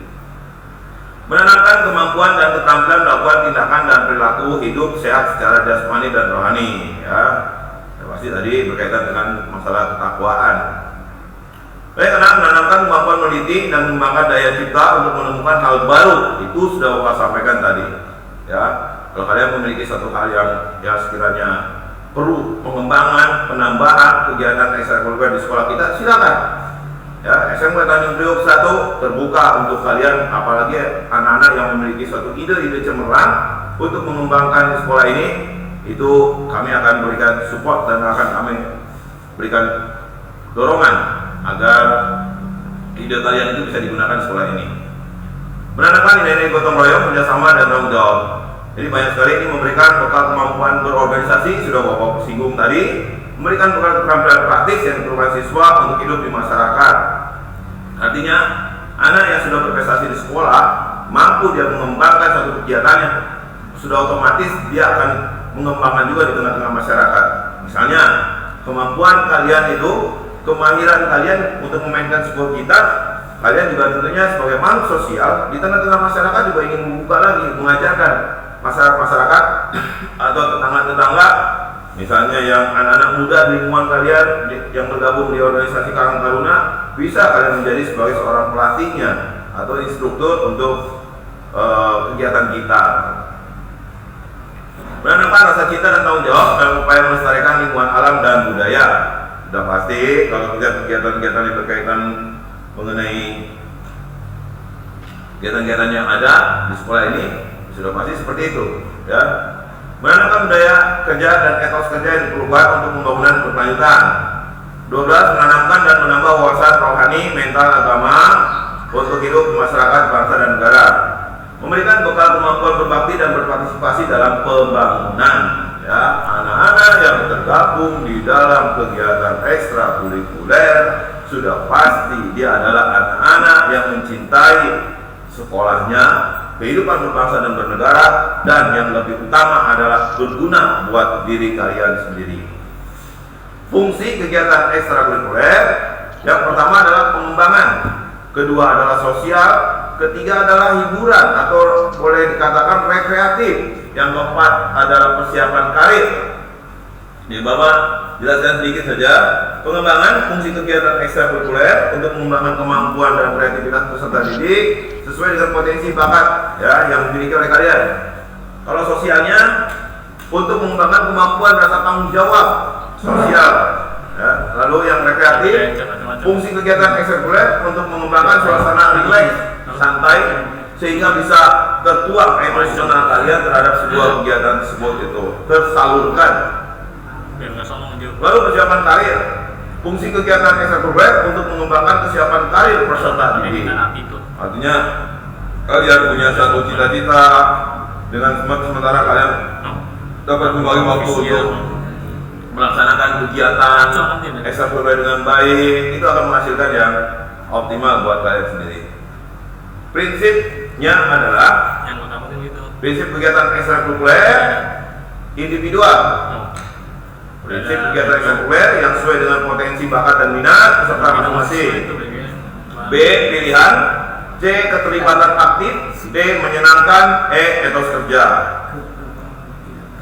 Menanamkan kemampuan dan keterampilan melakukan tindakan dan perilaku hidup sehat secara jasmani dan rohani, ya. Pasti tadi berkaitan dengan masalah ketakwaan. Karena menanamkan kemampuan meneliti dan mengembangkan daya cipta untuk menemukan hal baru, itu sudah Bapak sampaikan tadi, ya. Kalau kalian memiliki satu hal yang ya sekiranya perlu pengembangan, penambahan kegiatan ekstrakurikuler di sekolah kita, silakan. Ya, SMK Tanjung Priok 1 terbuka untuk kalian, apalagi anak-anak yang memiliki suatu ide-ide cemerlang untuk mengembangkan di sekolah ini, itu kami akan berikan support dan akan kami berikan dorongan agar ide kalian itu bisa digunakan di sekolah ini. Menanamkan nilai-nilai gotong royong, kerjasama dan tanggung jawab. Jadi banyak sekali ini memberikan bekal kemampuan berorganisasi, sudah Bapak singgung tadi, memberikan bekal keterampilan praktis yang diperlukan siswa untuk hidup di masyarakat. Artinya, anak yang sudah berprestasi di sekolah, mampu dia mengembangkan satu kegiatannya, sudah otomatis dia akan mengembangkan juga di tengah-tengah masyarakat. Misalnya, kemampuan kalian itu, kemahiran kalian untuk memainkan sebuah gitar, kalian juga tentunya sebagai makhluk sosial di tengah-tengah masyarakat juga ingin membuka lagi, mengajarkan masyarakat atau tetangga-tetangga, misalnya yang anak-anak muda di lingkungan kalian yang bergabung di organisasi Karang Taruna, bisa kalian menjadi sebagai seorang pelatihnya atau instruktur untuk kegiatan kita. Menanamkan rasa cinta dan tanggung jawab dalam upaya melestarikan lingkungan alam dan budaya. Sudah pasti kalau kegiatan-kegiatan yang berkaitan mengenai kegiatan-kegiatan yang ada di sekolah ini sudah pasti seperti itu, ya. Menanamkan budaya kerja dan etos kerja yang diperlukan untuk pembangunan berkelanjutan. 12. Menanamkan dan menambah wawasan rohani, mental, agama untuk hidup di masyarakat, bangsa dan negara. Memberikan bekal kemampuan berbakti dan berpartisipasi dalam pembangunan, ya. Anak-anak yang tergabung di dalam kegiatan ekstrakurikuler sudah pasti dia adalah anak-anak yang mencintai sekolahnya, kehidupan berbangsa dan bernegara, dan yang lebih utama adalah berguna buat diri kalian sendiri. Fungsi kegiatan ekstrakurikuler yang pertama adalah pengembangan, kedua adalah sosial, ketiga adalah hiburan atau boleh dikatakan rekreatif, yang keempat adalah persiapan karir. Ini Bapak jelaskan sedikit saja. Pengembangan fungsi kegiatan ekstrakurikuler untuk mengembangkan kemampuan dan kreativitas peserta didik sesuai dengan potensi bakat, ya, yang dimiliki oleh kalian. Kalau sosialnya untuk mengembangkan kemampuan rasa tanggung jawab sosial, ya. Lalu yang rekreatif, fungsi kegiatan ekstrakurikuler untuk mengembangkan suasana rileks, santai, sehingga bisa tertuang emosional kalian terhadap sebuah kegiatan tersebut itu tersalurkan. Lalu persiapan karir, fungsi kegiatan ekstrakurikuler untuk mengembangkan kesiapan karir peserta didik. Artinya kalian punya satu cita-cita, dengan sementara kalian dapat membagi waktu untuk melaksanakan kegiatan ekstrakurikuler dengan baik, itu akan menghasilkan yang optimal buat kalian sendiri. Prinsipnya adalah prinsip kegiatan ekstrakurikuler individual. Prinsip kegiatan ekstrakurikuler yang sesuai dengan potensi bakat dan minat peserta masing-masing. B. Pilihan. C. Keterlibatan aktif. D. Menyenangkan. E. Etos kerja.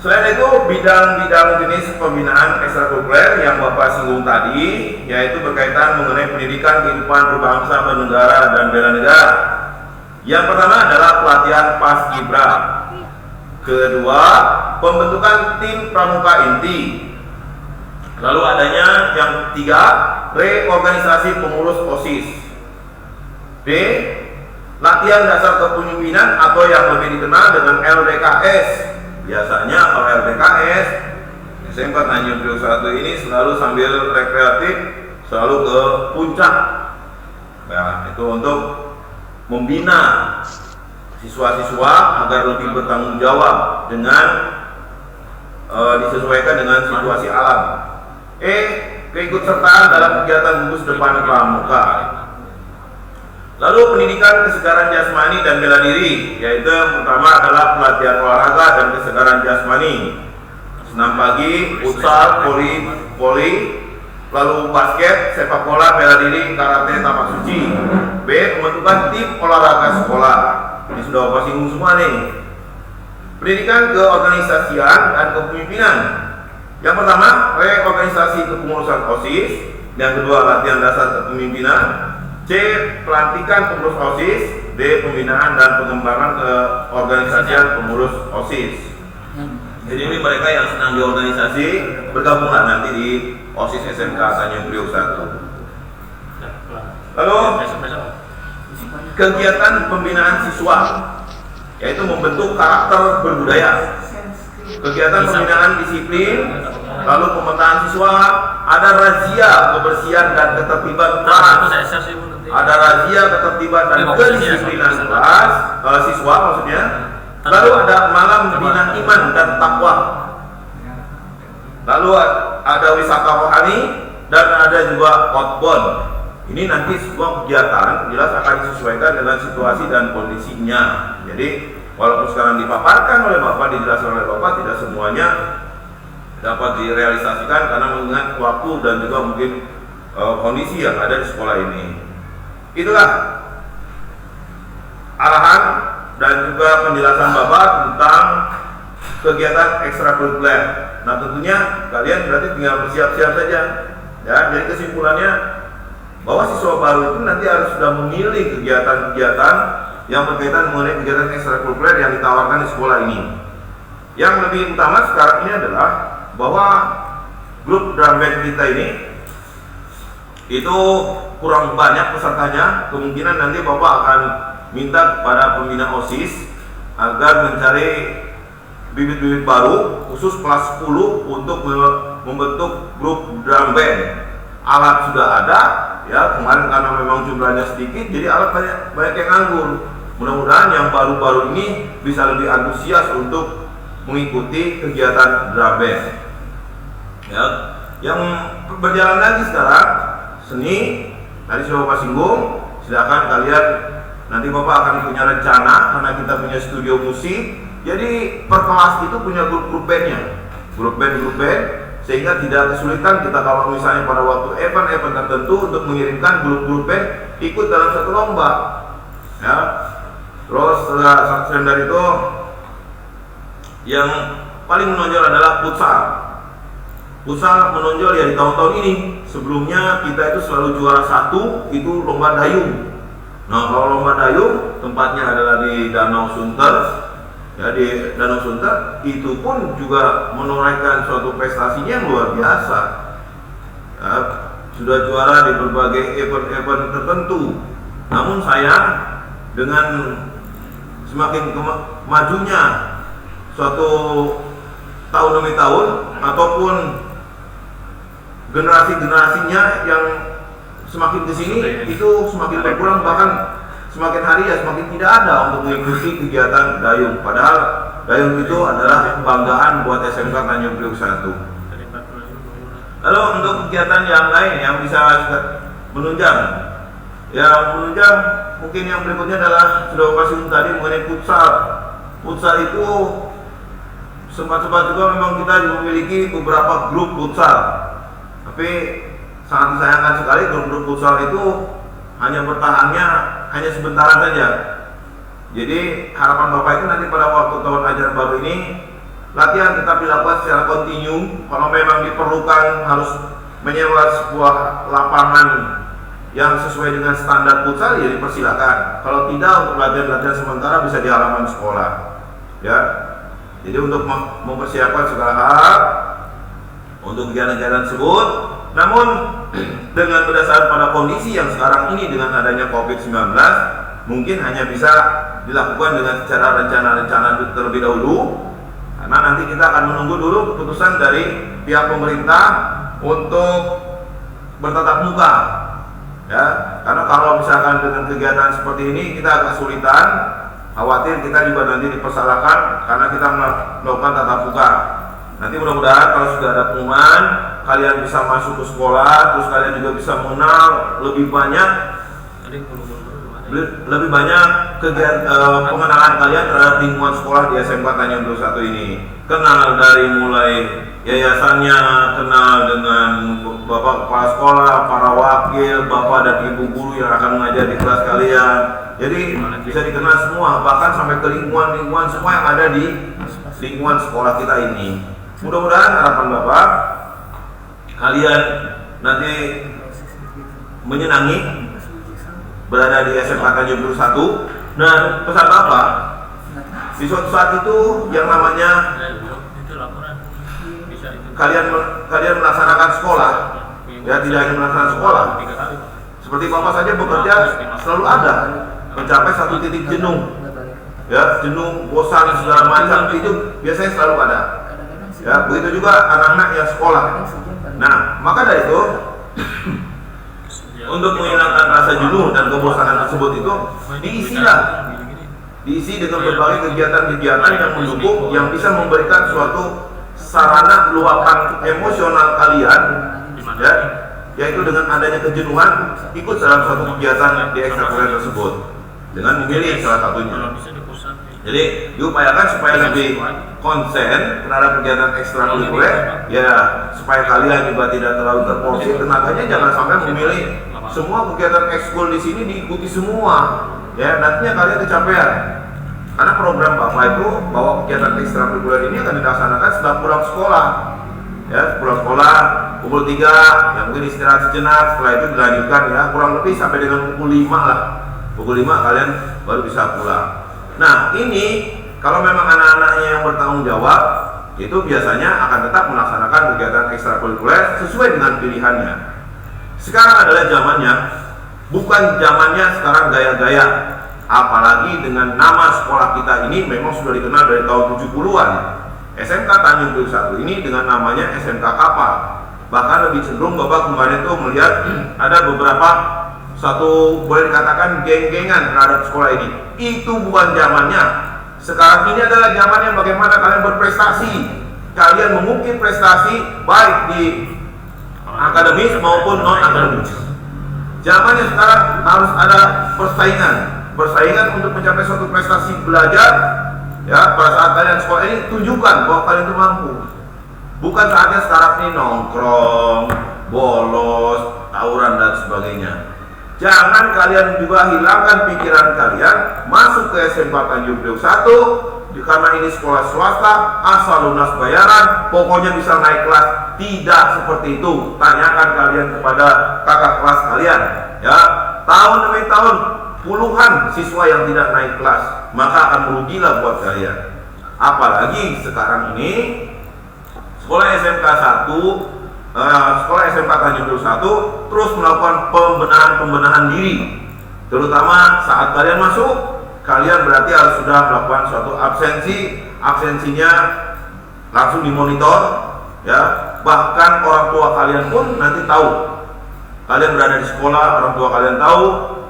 Selain itu, bidang-bidang jenis pembinaan ekstrakurikuler yang Bapak singgung tadi, yaitu berkaitan mengenai pendidikan, kehidupan berbangsa, bernegara, dan bela negara. Yang pertama adalah pelatihan paskibra. Kedua, pembentukan tim pramuka inti. Lalu adanya yang ketiga, reorganisasi pengurus OSIS. D. Latihan dasar kepemimpinan atau yang lebih dikenal dengan LDKS. Biasanya kalau LDKS SMK Tanjung Priok 1 ini selalu sambil rekreatif selalu ke puncak. Ya, itu untuk membina siswa-siswa agar lebih bertanggung jawab dengan disesuaikan dengan situasi alam. E. Keikutsertaan dalam kegiatan gugus depan pramuka. Lalu pendidikan kesegaran jasmani dan bela diri, yaitu yang pertama adalah pelatihan olahraga dan kesegaran jasmani. Senam pagi, futsal, voli, lalu basket, sepak bola, bela diri, karate, tapak suci. B. Pembentukan tim olahraga sekolah. Ini sudah Bapak singgung semua nih. Pendidikan keorganisasian dan kepemimpinan. Yang pertama, reorganisasi kepengurusan OSIS. Yang kedua, latihan dasar kepemimpinan. C. Pelantikan pengurus OSIS. D. Pembinaan dan pengembangan keorganisasian pengurus OSIS. Jadi ini mereka yang senang di organisasi bergabunglah nanti di OSIS SMK Tanjung Priok 1. Lalu kegiatan pembinaan siswa, yaitu membentuk karakter berbudaya. Kegiatan pembinaan disiplin, lalu pemetaan siswa, ada razia kebersihan dan ketertiban kelas. Ada razia ketertiban dan kedisiplinan kelas siswa maksudnya. Lalu ada malam bina iman dan takwa. Lalu ada wisata rohani dan ada juga outbound. Ini nanti semua kegiatan jelas akan disesuaikan dengan situasi dan kondisinya. Jadi walaupun sekarang dipaparkan oleh Bapak, dijelaskan oleh Bapak, tidak semuanya dapat direalisasikan karena mengingat waktu dan juga mungkin kondisi yang ada di sekolah ini. Itulah arahan dan juga penjelasan Bapak tentang kegiatan ekstrakurikuler. Nah tentunya kalian berarti tinggal bersiap-siap saja. Ya, jadi kesimpulannya bahwa siswa baru itu nanti harus sudah memilih kegiatan-kegiatan yang berkaitan mengenai kegiatan ekstrakurikuler yang ditawarkan di sekolah ini. Yang lebih utama sekarang ini adalah bahwa grup drum band kita ini itu kurang banyak pesertanya. Kemungkinan nanti Bapak akan minta kepada pembina OSIS agar mencari bibit-bibit baru khusus kelas 10 untuk membentuk grup drum band. Alat sudah ada, ya kemarin karena memang jumlahnya sedikit, jadi alat banyak yang nganggur. Mudah-mudahan yang baru-baru ini bisa lebih antusias untuk mengikuti kegiatan drum band. Ya, yang berjalan lagi sekarang seni, tadi sudah Bapak singgung, silakan kalian nanti Bapak akan punya rencana karena kita punya studio musik. Jadi per kelas itu punya grup-grup bandnya, grup band, sehingga tidak kesulitan kita kalau misalnya pada waktu event-event tertentu untuk mengirimkan grup-grup band ikut dalam satu lomba. Ya, terus selain dari itu yang paling menonjol adalah futsal. Futsal menonjol ya di tahun-tahun ini. Sebelumnya kita itu selalu juara 1 itu lomba dayung. Nah kalau lomba dayung tempatnya adalah di Danau Sunter. Ya di Danau Sunter itu pun juga menorehkan suatu prestasinya yang luar biasa. Ya, sudah juara di berbagai event-event tertentu. Namun sayang dengan semakin majunya suatu tahun demi tahun ataupun generasi-generasinya yang semakin kesini itu semakin berkurang, bahkan semakin hari ya semakin tidak ada untuk mengikuti kegiatan dayung. Padahal dayung itu adalah kebanggaan buat SMK Tanjung Priok 1. Lalu untuk kegiatan yang lain yang bisa menunjang, ya menunjang mungkin yang berikutnya adalah sudah Bapak singgung tadi mengenai futsal. Futsal itu sempat-sempat juga memang kita memiliki beberapa grup futsal, tapi sangat disayangkan sekali grup-grup futsal itu hanya bertahannya hanya sebentar saja. Jadi harapan Bapak itu nanti pada waktu tahun ajaran baru ini latihan tetap dilakukan secara kontinu. Kalau memang diperlukan harus menyewa sebuah lapangan yang sesuai dengan standar futsal ya dipersilakan. Kalau tidak, untuk latihan-latihan sementara bisa di halaman sekolah. Ya. Jadi untuk mempersiapkan segala hal untuk kegiatan-kegiatan tersebut. Namun dengan berdasarkan pada kondisi yang sekarang ini dengan adanya COVID-19, mungkin hanya bisa dilakukan dengan secara rencana-rencana terlebih dahulu. Karena nanti kita akan menunggu dulu keputusan dari pihak pemerintah untuk bertatap muka. Ya, karena kalau misalkan dengan kegiatan seperti ini kita agak kesulitan, khawatir kita juga nanti dipersalahkan karena kita melakukan tatap muka. Nanti mudah-mudahan kalau sudah ada pengumuman, kalian bisa masuk ke sekolah, terus kalian juga bisa mengenal lebih banyak kegiatan pengenalan kalian terhadap lingkungan sekolah di SMK Tanjung Priok 1 ini. Kenal dari mulai yayasannya, kenal dengan bapak kepala sekolah, para wakil, bapak dan ibu guru yang akan mengajar di kelas kalian. Jadi bisa dikenal semua, bahkan sampai ke lingkungan semua yang ada di lingkungan sekolah kita ini. Mudah-mudahan harapan bapak kalian nanti menyenangi berada di SMK Tanjung Priok 1. Nah, pesan bapak di suatu saat itu yang namanya kalian melaksanakan sekolah, ya tidak hanya melaksanakan sekolah. Seperti bapak saja bekerja selalu ada mencapai satu titik jenuh, ya jenuh, bosan segala macam itu biasanya selalu ada. Ya begitu juga anak-anak yang sekolah. Nah maka dari itu untuk menghilangkan rasa jenuh dan kebosanan tersebut itu diisi dengan berbagai kegiatan-kegiatan yang mendukung, yang bisa memberikan suatu sarana luapan emosional kalian, ya, yaitu dengan adanya kejenuhan ikut dalam suatu kegiatan di ekstrakurikuler tersebut dengan memilih salah satunya. Jadi diupayakan supaya lebih konsen terhadap kegiatan ekstrakurikuler, ya supaya kalian juga tidak terlalu terporsir tenaganya. Jangan sampai memilih semua kegiatan ekskul di sini diikuti semua, ya nantinya kalian kecapean. Karena program bapak itu bahwa kegiatan ekstrakurikuler ini akan dilaksanakan setelah pulang sekolah, ya pulang sekolah pukul 3, ya mungkin istirahat sejenak, setelah itu dilanjutkan ya kurang lebih sampai dengan pukul 5 lah. Pukul 5 kalian baru bisa pulang. Nah ini kalau memang anak-anaknya yang bertanggung jawab, itu biasanya akan tetap melaksanakan kegiatan ekstrakurikuler sesuai dengan pilihannya. Sekarang adalah zamannya, bukan zamannya sekarang gaya-gaya. Apalagi dengan nama sekolah kita ini memang sudah dikenal dari tahun 70-an. SMK Tanjung Priok 1 ini dengan namanya SMK Kapal. Bahkan lebih cenderung bapak kemarin itu melihat ada beberapa satu boleh dikatakan geng-gengan terhadap sekolah ini. Itu bukan zamannya. Sekarang ini adalah zamannya bagaimana kalian berprestasi. Kalian mengukir prestasi baik di akademis maupun non akademis. Zamannya sekarang harus ada persaingan untuk mencapai suatu prestasi belajar. Ya, pada saat kalian sekolah ini tunjukkan bahwa kalian itu mampu. Bukan saatnya sekarang ini nongkrong, bolos, tawuran dan sebagainya. Jangan kalian juga hilangkan pikiran kalian masuk ke SMK Tanjung Priok 1 karena ini sekolah swasta, asal lunas bayaran, pokoknya bisa naik kelas. Tidak seperti itu. Tanyakan kalian kepada kakak kelas kalian. Ya, tahun demi tahun puluhan siswa yang tidak naik kelas, maka akan merugilah buat kalian. Apalagi sekarang ini sekolah SMK 1 sekolah SMK Tanjung Priok 1 terus melakukan pembenahan diri, terutama saat kalian masuk, kalian berarti harus sudah melakukan suatu absensinya langsung dimonitor, ya bahkan orang tua kalian pun nanti tahu kalian berada di sekolah, orang tua kalian tahu,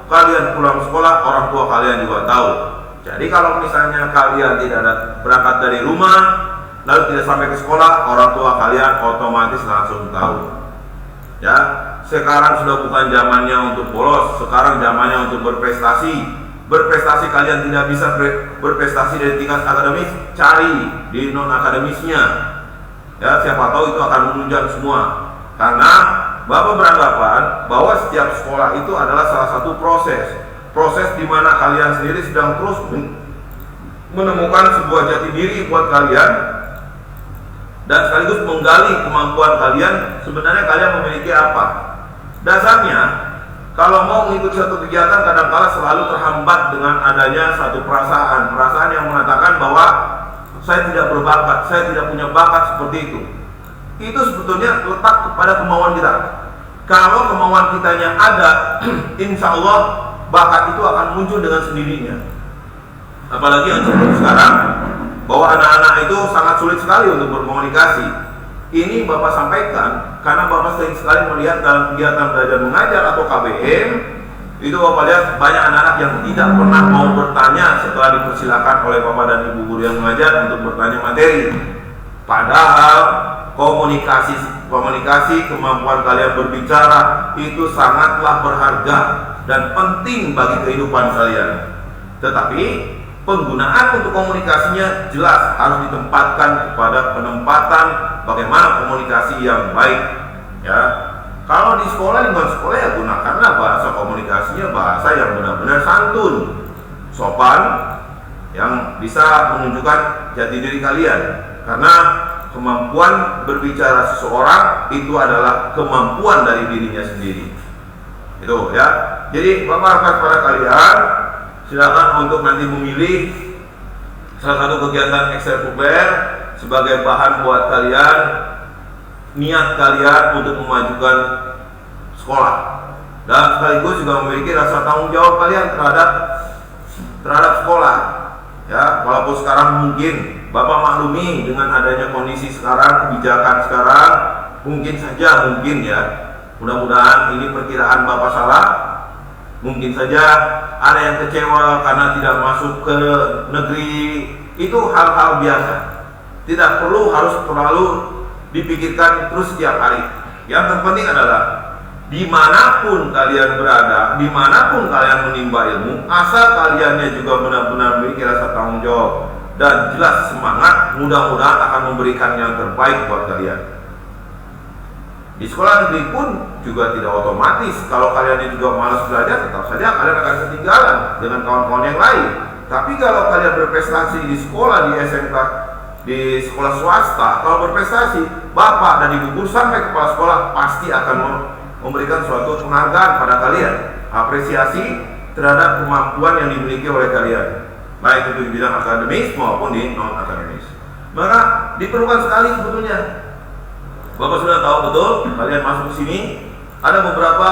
kalian pulang sekolah, orang tua kalian juga tahu. Jadi kalau misalnya kalian tidak berangkat dari rumah lalu tidak sampai ke sekolah, orang tua kalian otomatis langsung tahu. Ya, sekarang sudah bukan zamannya untuk bolos, sekarang zamannya untuk berprestasi. Berprestasi kalian tidak bisa berprestasi dari tingkat akademis, cari di non akademisnya. Ya, siapa tahu itu akan menunjang semua. Karena bapak beranggapan bahwa setiap sekolah itu adalah salah satu proses di mana kalian sendiri sedang terus menemukan sebuah jati diri buat kalian. Dan sekaligus menggali kemampuan kalian, sebenarnya kalian memiliki apa. Dasarnya kalau mau mengikuti satu kegiatan kadang-kala selalu terhambat dengan adanya satu perasaan yang mengatakan bahwa saya tidak berbakat, saya tidak punya bakat seperti itu. Itu sebetulnya letak kepada kemauan kita. Kalau kemauan kitanya ada, insya Allah bakat itu akan muncul dengan sendirinya. Apalagi yang seperti sekarang, bahwa anak-anak itu sangat sulit sekali untuk berkomunikasi. Ini Bapak sampaikan karena Bapak sering sekali melihat dalam kegiatan belajar mengajar atau KBM, itu Bapak lihat banyak anak-anak yang tidak pernah mau bertanya setelah dipersilakan oleh Bapak dan Ibu guru yang mengajar untuk bertanya materi. Padahal komunikasi, kemampuan kalian berbicara itu sangatlah berharga dan penting bagi kehidupan kalian. Tetapi penggunaan untuk komunikasinya jelas harus ditempatkan kepada penempatan bagaimana komunikasi yang baik, ya. Kalau di sekolah, lingkungan sekolah, ya gunakanlah bahasa komunikasinya bahasa yang benar-benar santun, sopan, yang bisa menunjukkan jati diri kalian. Karena kemampuan berbicara seseorang itu adalah kemampuan dari dirinya sendiri. Itu ya. Jadi Bapak harapkan kepada kalian, silakan untuk nanti memilih salah satu kegiatan ekstrakurikuler sebagai bahan buat kalian, niat kalian untuk memajukan sekolah, dan sekaligus juga memiliki rasa tanggung jawab kalian terhadap sekolah. Ya, walaupun sekarang mungkin Bapak maklumi dengan adanya kondisi sekarang, kebijakan sekarang, mungkin ya, mudah-mudahan ini perkiraan Bapak salah. Mungkin saja ada yang kecewa karena tidak masuk ke negeri. Itu hal-hal biasa, tidak perlu harus terlalu dipikirkan terus setiap hari. Yang terpenting adalah dimanapun kalian berada, dimanapun kalian menimba ilmu, asal kaliannya juga benar-benar memiliki rasa tanggung jawab dan jelas semangat, mudah-mudahan akan memberikan yang terbaik buat kalian. Di sekolah negeri pun juga tidak otomatis kalau kalian juga malas belajar, tetap saja kalian akan ketinggalan dengan kawan-kawan yang lain. Tapi kalau kalian berprestasi di sekolah, di SMK, di sekolah swasta, kalau berprestasi, Bapak dan Ibu guru sampai kepala sekolah pasti akan memberikan suatu penghargaan pada kalian, apresiasi terhadap kemampuan yang dimiliki oleh kalian, baik itu di bidang akademis maupun di non akademis. Maka diperlukan sekali sebetulnya. Bapak sudah tahu betul, kalian masuk ke sini ada beberapa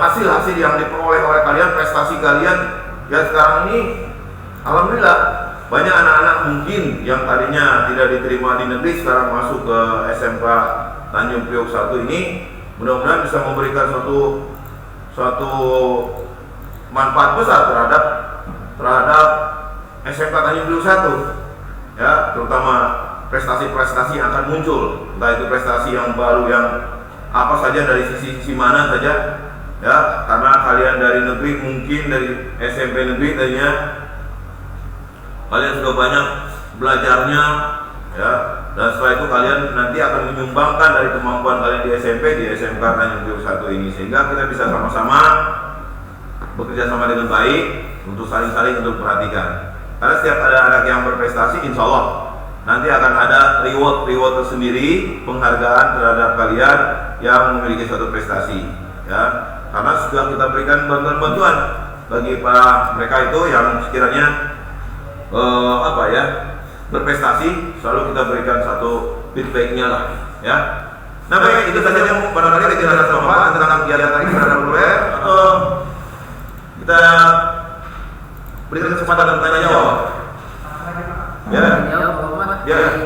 hasil-hasil yang diperoleh oleh kalian, prestasi kalian. Ya sekarang ini, alhamdulillah banyak anak-anak mungkin yang tadinya tidak diterima di negeri sekarang masuk ke SMK Tanjung Priok 1 ini, mudah-mudahan bisa memberikan suatu manfaat besar terhadap SMK Tanjung Priok 1, ya, terutama prestasi-prestasi yang akan muncul, entah itu prestasi yang baru yang apa saja dari sisi mana saja, ya, karena kalian dari negeri, mungkin dari SMP negeri tadinya kalian sudah banyak belajarnya, ya, dan setelah itu kalian nanti akan menyumbangkan dari kemampuan kalian di SMP, di SMK Tanjung Priok 1 ini, sehingga kita bisa sama-sama bekerja sama dengan baik untuk saling-saling untuk perhatikan. Karena setiap ada anak yang berprestasi, insya Allah nanti akan ada reward tersendiri, penghargaan terhadap kalian yang memiliki suatu prestasi, ya. Karena sudah kita berikan bantuan-bantuan bagi para mereka itu yang sekiranya berprestasi, selalu kita berikan satu feedbacknya lah, ya. Nah baik, itu saja yang barangkali kita rasa manfaat tentang kegiatan ekstrakurikuler. Kita berikan kesempatan tanya jawab. Ya,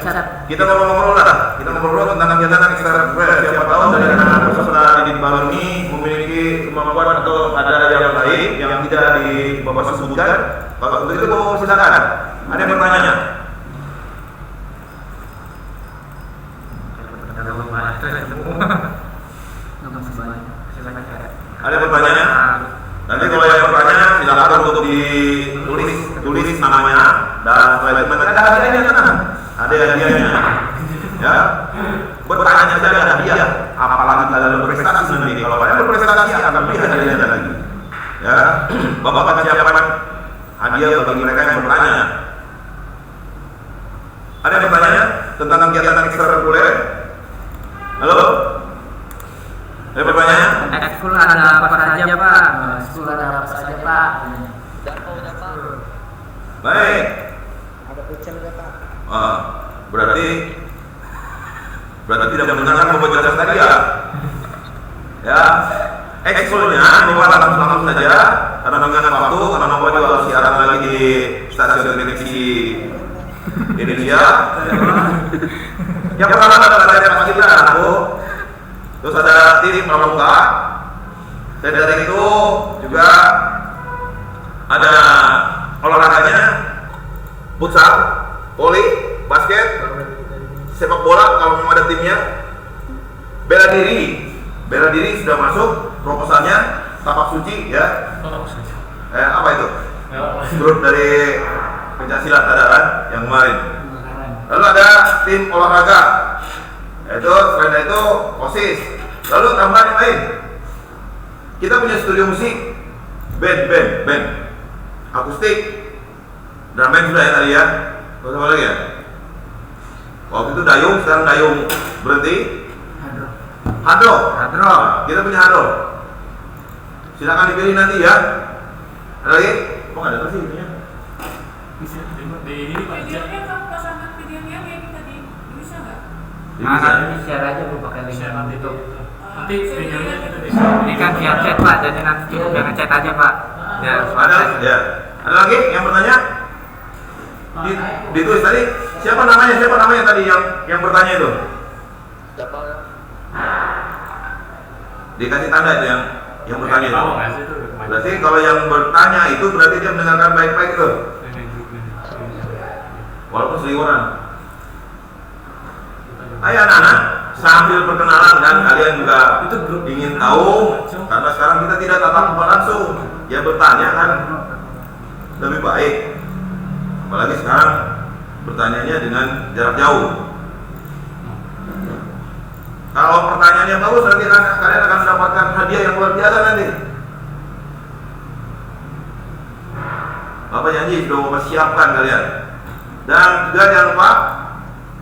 kita ngobrol tentang kegiatan ekstrakurikuler. Siapa tahu dari anak-anak peserta didik baru ini memiliki kemampuan atau ada yang lain yang tidak di Bapak sebutkan. Kalau untuk itu Bapak silakan. Ada yang bertanya? Ada pertanyaan? Nanti kalau yang bertanya silakan untuk ditulis namanya, dan setelah itu ada hadiahnya, ada hadiahnya, ya. Bertanya saja ada hadiah, apalagi dalam berprestasi nanti. Kalau kalian berprestasi akan beri hadiahnya lagi, ya. Bapak akan siapkan hadiah bagi mereka yang bertanya. Ada yang bertanya tentang kegiatan ekstrakurikuler? Halo? Ada pertanyaan? Ekskul ada tidak mendengarkan pembelajaran tadi ya. Ya, ekskulnya cuma langsung saja karena dengan waktu, karena Bapak juga harus siaran lagi di stasiun televisi Indonesia. Yang pertama ada paskibra aku, terus ada tim pramuka, dan dari itu juga ada olahraganya, futsal, voli, basket, sepak bola kalau memang ada timnya, bela diri sudah masuk proposalnya, tapak suci ya. Apa itu? Grup dari pencaksilat ada kan yang kemarin. Lalu ada tim olahraga, yaitu selain itu OSIS. Lalu tambahan yang lain, kita punya studio musik, band, akustik, drum band sudah ya tadi ya. Terus apa lagi ya? Waktu itu dayung, sekarang dayung berhenti. Hadro. Nah, kita punya hadro. Silakan dipilih nanti ya. Ada lagi? Kok nggak ada sih ininya? Di ini Pak. Videonya kamu pasangkan videonya kayak kita di bisa nggak? Nanti share aja Bu pakai link Share nanti itu. Nanti videonya kita di Ini kan via chat Pak, jadi nanti cukup yang ngechat aja Pak. Ya, Ada ya. Ada lagi yang bertanya? Ditulis tadi. Siapa namanya tadi yang bertanya itu? Dikasih tanda itu yang bertanya itu. Berarti kalau yang bertanya itu berarti dia mendengarkan baik-baik itu. Walaupun seliweran. Ayo anak-anak, sambil perkenalan dan kalian juga ingin tahu, karena sekarang kita tidak tatap muka langsung. Ya bertanya kan lebih baik. Apalagi sekarang bertanyanya dengan jarak jauh. Kalau pertanyaannya bagus, nanti kalian akan mendapatkan hadiah yang luar biasa nanti. Bapak janji sudah Bapak siapkan kalian. Dan juga jangan lupa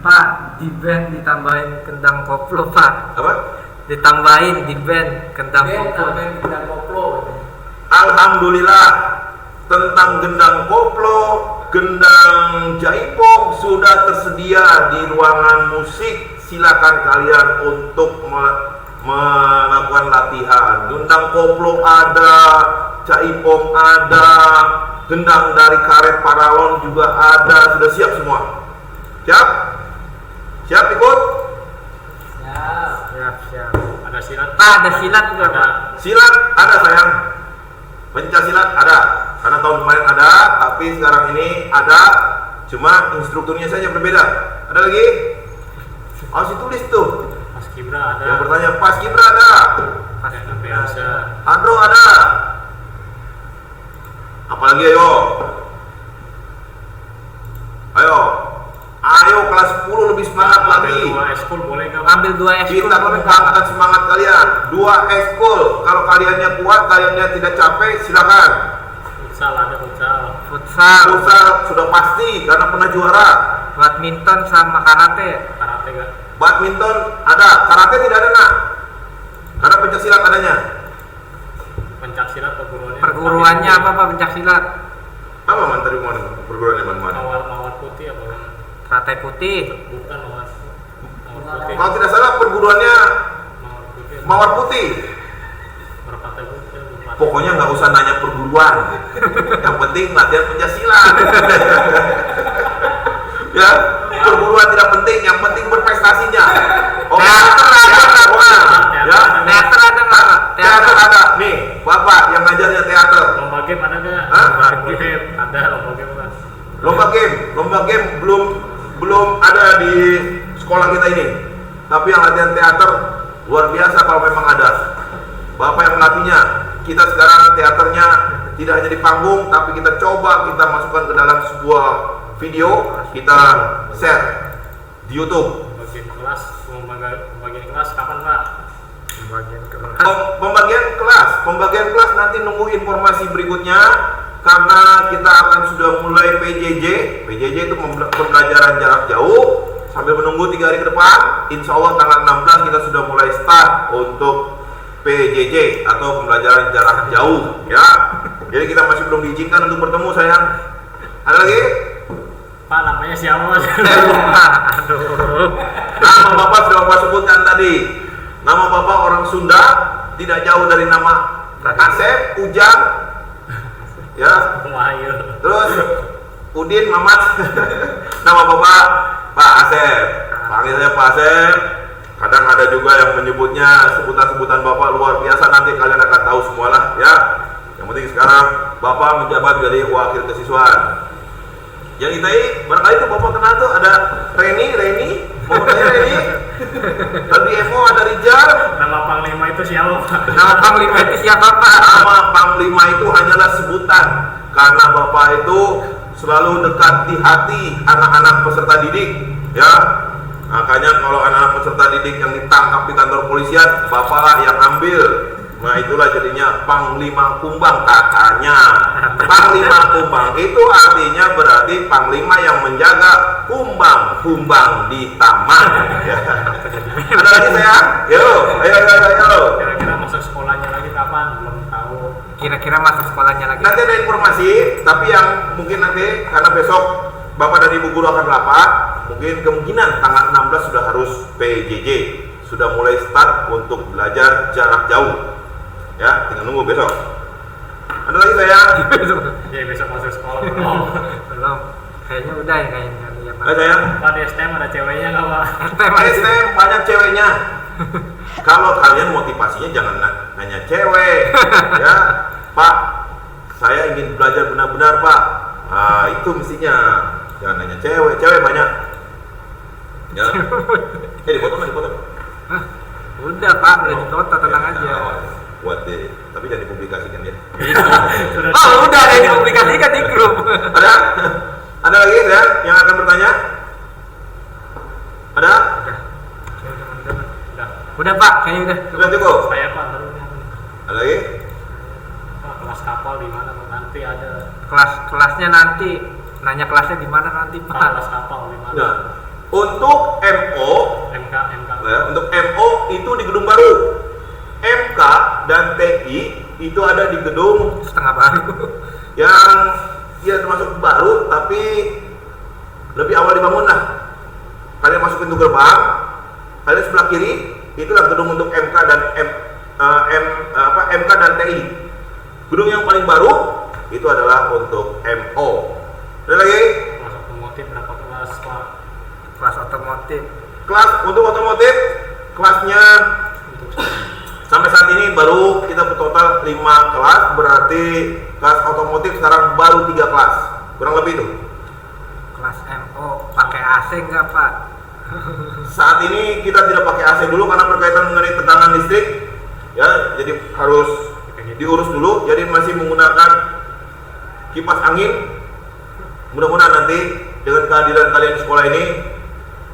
Pak, di band ditambahin kendang koplo Pak. apa? Ditambahin di band kendang koplo. Alhamdulillah, tentang gendang koplo, gendang jaipong sudah tersedia di ruangan musik. Silakan kalian untuk melakukan latihan. Gendang koplo ada, jaipong ada, gendang dari karet paralon juga ada, sudah siap semua. Siap? Siap ikut? Siap. ada silat. Pak, ada silat juga Pak. Silat ada sayang. Pencaksilat ada. Karena tahun kemarin ada, tapi sekarang ini ada. Cuma instrukturnya saja berbeda. Ada lagi? Harus ditulis tuh. Paskibra ada. Yang bertanya paskibra ada. Biasa. Andro ada. Apalagi ayo kelas 10 lebih semangat lagi. Dua eskul boleh nggak? Ambil 2 ekskul. Kita kembangkan semangat kalian. 2 ekskul. Kalau kaliannya kuat, kaliannya tidak capek, silakan. Futsal ada futsal. Futsal sudah pasti karena pernah juara. Badminton sama karate. Karate nggak? Badminton ada, karate tidak ada nak. Karena pencaksilat adanya. Pencaksilat Perguruannya apa Pak pencaksilat? Apa manteri perguruan yang mana? Mawar putih apa? Karate putih. Bukan mawar putih. Kalau tidak salah perguruannya Mawar putih. Mawar Putih. Merpati putih. Pokoknya nggak usah nanya perguruan. Yang penting latihan pencaksilat. Ya, perguruan tidak penting, yang penting berprestasinya. Teater ada Pak. Ya, Teater ada Pak. teater ada. Nih, Bapak yang ngajarnya teater. Lomba game ada nggak? Hah? Lomba game ada lomba game kan? Lomba game belum ada di sekolah kita ini. Tapi yang latihan teater luar biasa kalau memang ada. Bapak yang melatihnya. Kita sekarang teaternya tidak hanya di panggung, tapi kita coba kita masukkan ke dalam sebuah video, kita share di YouTube. Pembagian kelas kapan Pak? Pembagian kelas nanti nunggu informasi berikutnya karena kita akan sudah mulai PJJ. PJJ itu pembelajaran jarak jauh. Sambil menunggu 3 hari ke depan, insya Allah tanggal 16 kita sudah mulai start untuk PJJ atau pembelajaran jarak jauh ya. Jadi kita masih belum diizinkan untuk bertemu sayang. Ada lagi? Pak namanya siapa? Aduh. Nama Bapak sudah Bapak sebutkan tadi. Nama Bapak orang Sunda, tidak jauh dari nama Asep, Ujang, ya. Wahyu. Terus Udin, Mamat. Nama Bapak Pak Asep. Panggil saya Pak Asep. Kadang ada juga yang menyebutnya sebutan-sebutan Bapak luar biasa, nanti kalian akan tahu semualah ya. Yang penting sekarang Bapak menjabat jadi wakil kesiswaan. Yang ITI barangkali itu Bapak kenal tuh ada Reni, mau tanya Reni. Dan di FO ada Rijal. Nama Panglima itu siapa, Pak? Nama Panglima itu siapa, Pak? Nama Panglima itu hanyalah sebutan karena Bapak itu selalu dekat di hati anak-anak peserta didik ya. Makanya kalau anak-anak peserta didik yang ditangkap di kantor polisian, Bapaklah yang ambil. Nah itulah jadinya Panglima Kumbang katanya. Panglima Kumbang itu artinya berarti Panglima yang menjaga kumbang di taman ya. Ada lagi saya? Yo, ayo. Kira-kira masuk sekolahnya lagi kapan? Belum tahu. Kira-kira masuk sekolahnya lagi. Nanti ada informasi, tapi yang mungkin nanti karena besok Bapak dan Ibu guru akan rapat, mungkin kemungkinan tanggal 16 sudah harus PJJ, sudah mulai start untuk belajar jarak jauh. Ya, tinggal nunggu besok. Ada lagi saya? Ya besok masuk sekolah belum. Belum. Kayaknya udah ya kayaknya. Ya, Pak. Ada saya? Pak di STM ada ceweknya nggak, Pak? STM banyak ceweknya. Kalau kalian motivasinya jangan nanya cewek, ya Pak. Saya ingin belajar benar-benar Pak. Nah, itu mestinya jangan nanya cewek. Cewek banyak. Ya. Dipotong. Hah? Udah Pak, udah ditoto, tenang aja. Buat deh, tapi jangan dipublikasikan ya. Sudah. Oh, udah ada yang dipublikasikan di grup. Ada lagi ya yang akan bertanya? Ada? Udah Pak, kayaknya udah. Sudah cukup? Saya Pak baru nih. Ada lagi? Pak kelas kapal di mana Pak? Nanti ada. Kelasnya nanti. Nanya kelasnya di mana nanti Pak Pak? kelas kapal di mana? Nah, untuk MO, MK. ya, untuk MO itu di gedung baru. MK dan TI itu ada di gedung Setengah baru. yang ya termasuk baru tapi lebih awal dibangun lah. Kalian masuk pintu gerbang, kalian sebelah kiri itulah gedung untuk MK dan MK dan TI. Gedung yang paling baru itu adalah untuk MO. Ada lagi? Kelas otomotif berapa kelas Pak? Kelas otomotif. Kelas untuk otomotif kelasnya Untuk sampai saat ini baru kita total 5 kelas, berarti kelas otomotif sekarang baru 3 kelas, kurang lebih itu. Kelas MO pakai AC enggak Pak? Saat ini kita tidak pakai AC dulu karena berkaitan mengenai tegangan listrik, ya, jadi harus diurus dulu. Jadi masih menggunakan kipas angin. Mudah-mudahan nanti dengan kehadiran kalian di sekolah ini,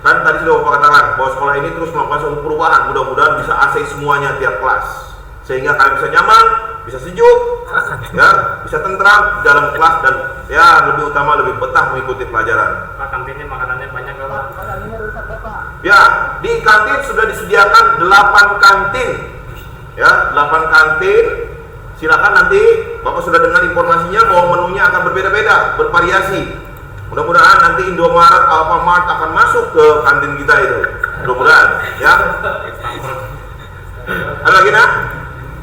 kan tadi sudah Bapak katakan bahwa sekolah ini terus melakukan suatu perubahan. Mudah-mudahan bisa AC semuanya tiap kelas, sehingga kalian bisa nyaman, bisa sejuk, ya, bisa tentram di dalam kelas dan ya lebih utama lebih betah mengikuti pelajaran. Pak kantinnya makanannya banyak nggak Pak? Ya, di kantin sudah disediakan 8 kantin. Ya, 8 kantin. Silakan nanti Bapak sudah dengar informasinya bahwa menunya akan berbeda-beda, bervariasi. Mudah-mudahan nanti Indomaret, Alfamart akan masuk ke kantin kita itu. Mudah-mudahan, ya. Ada lagi nak?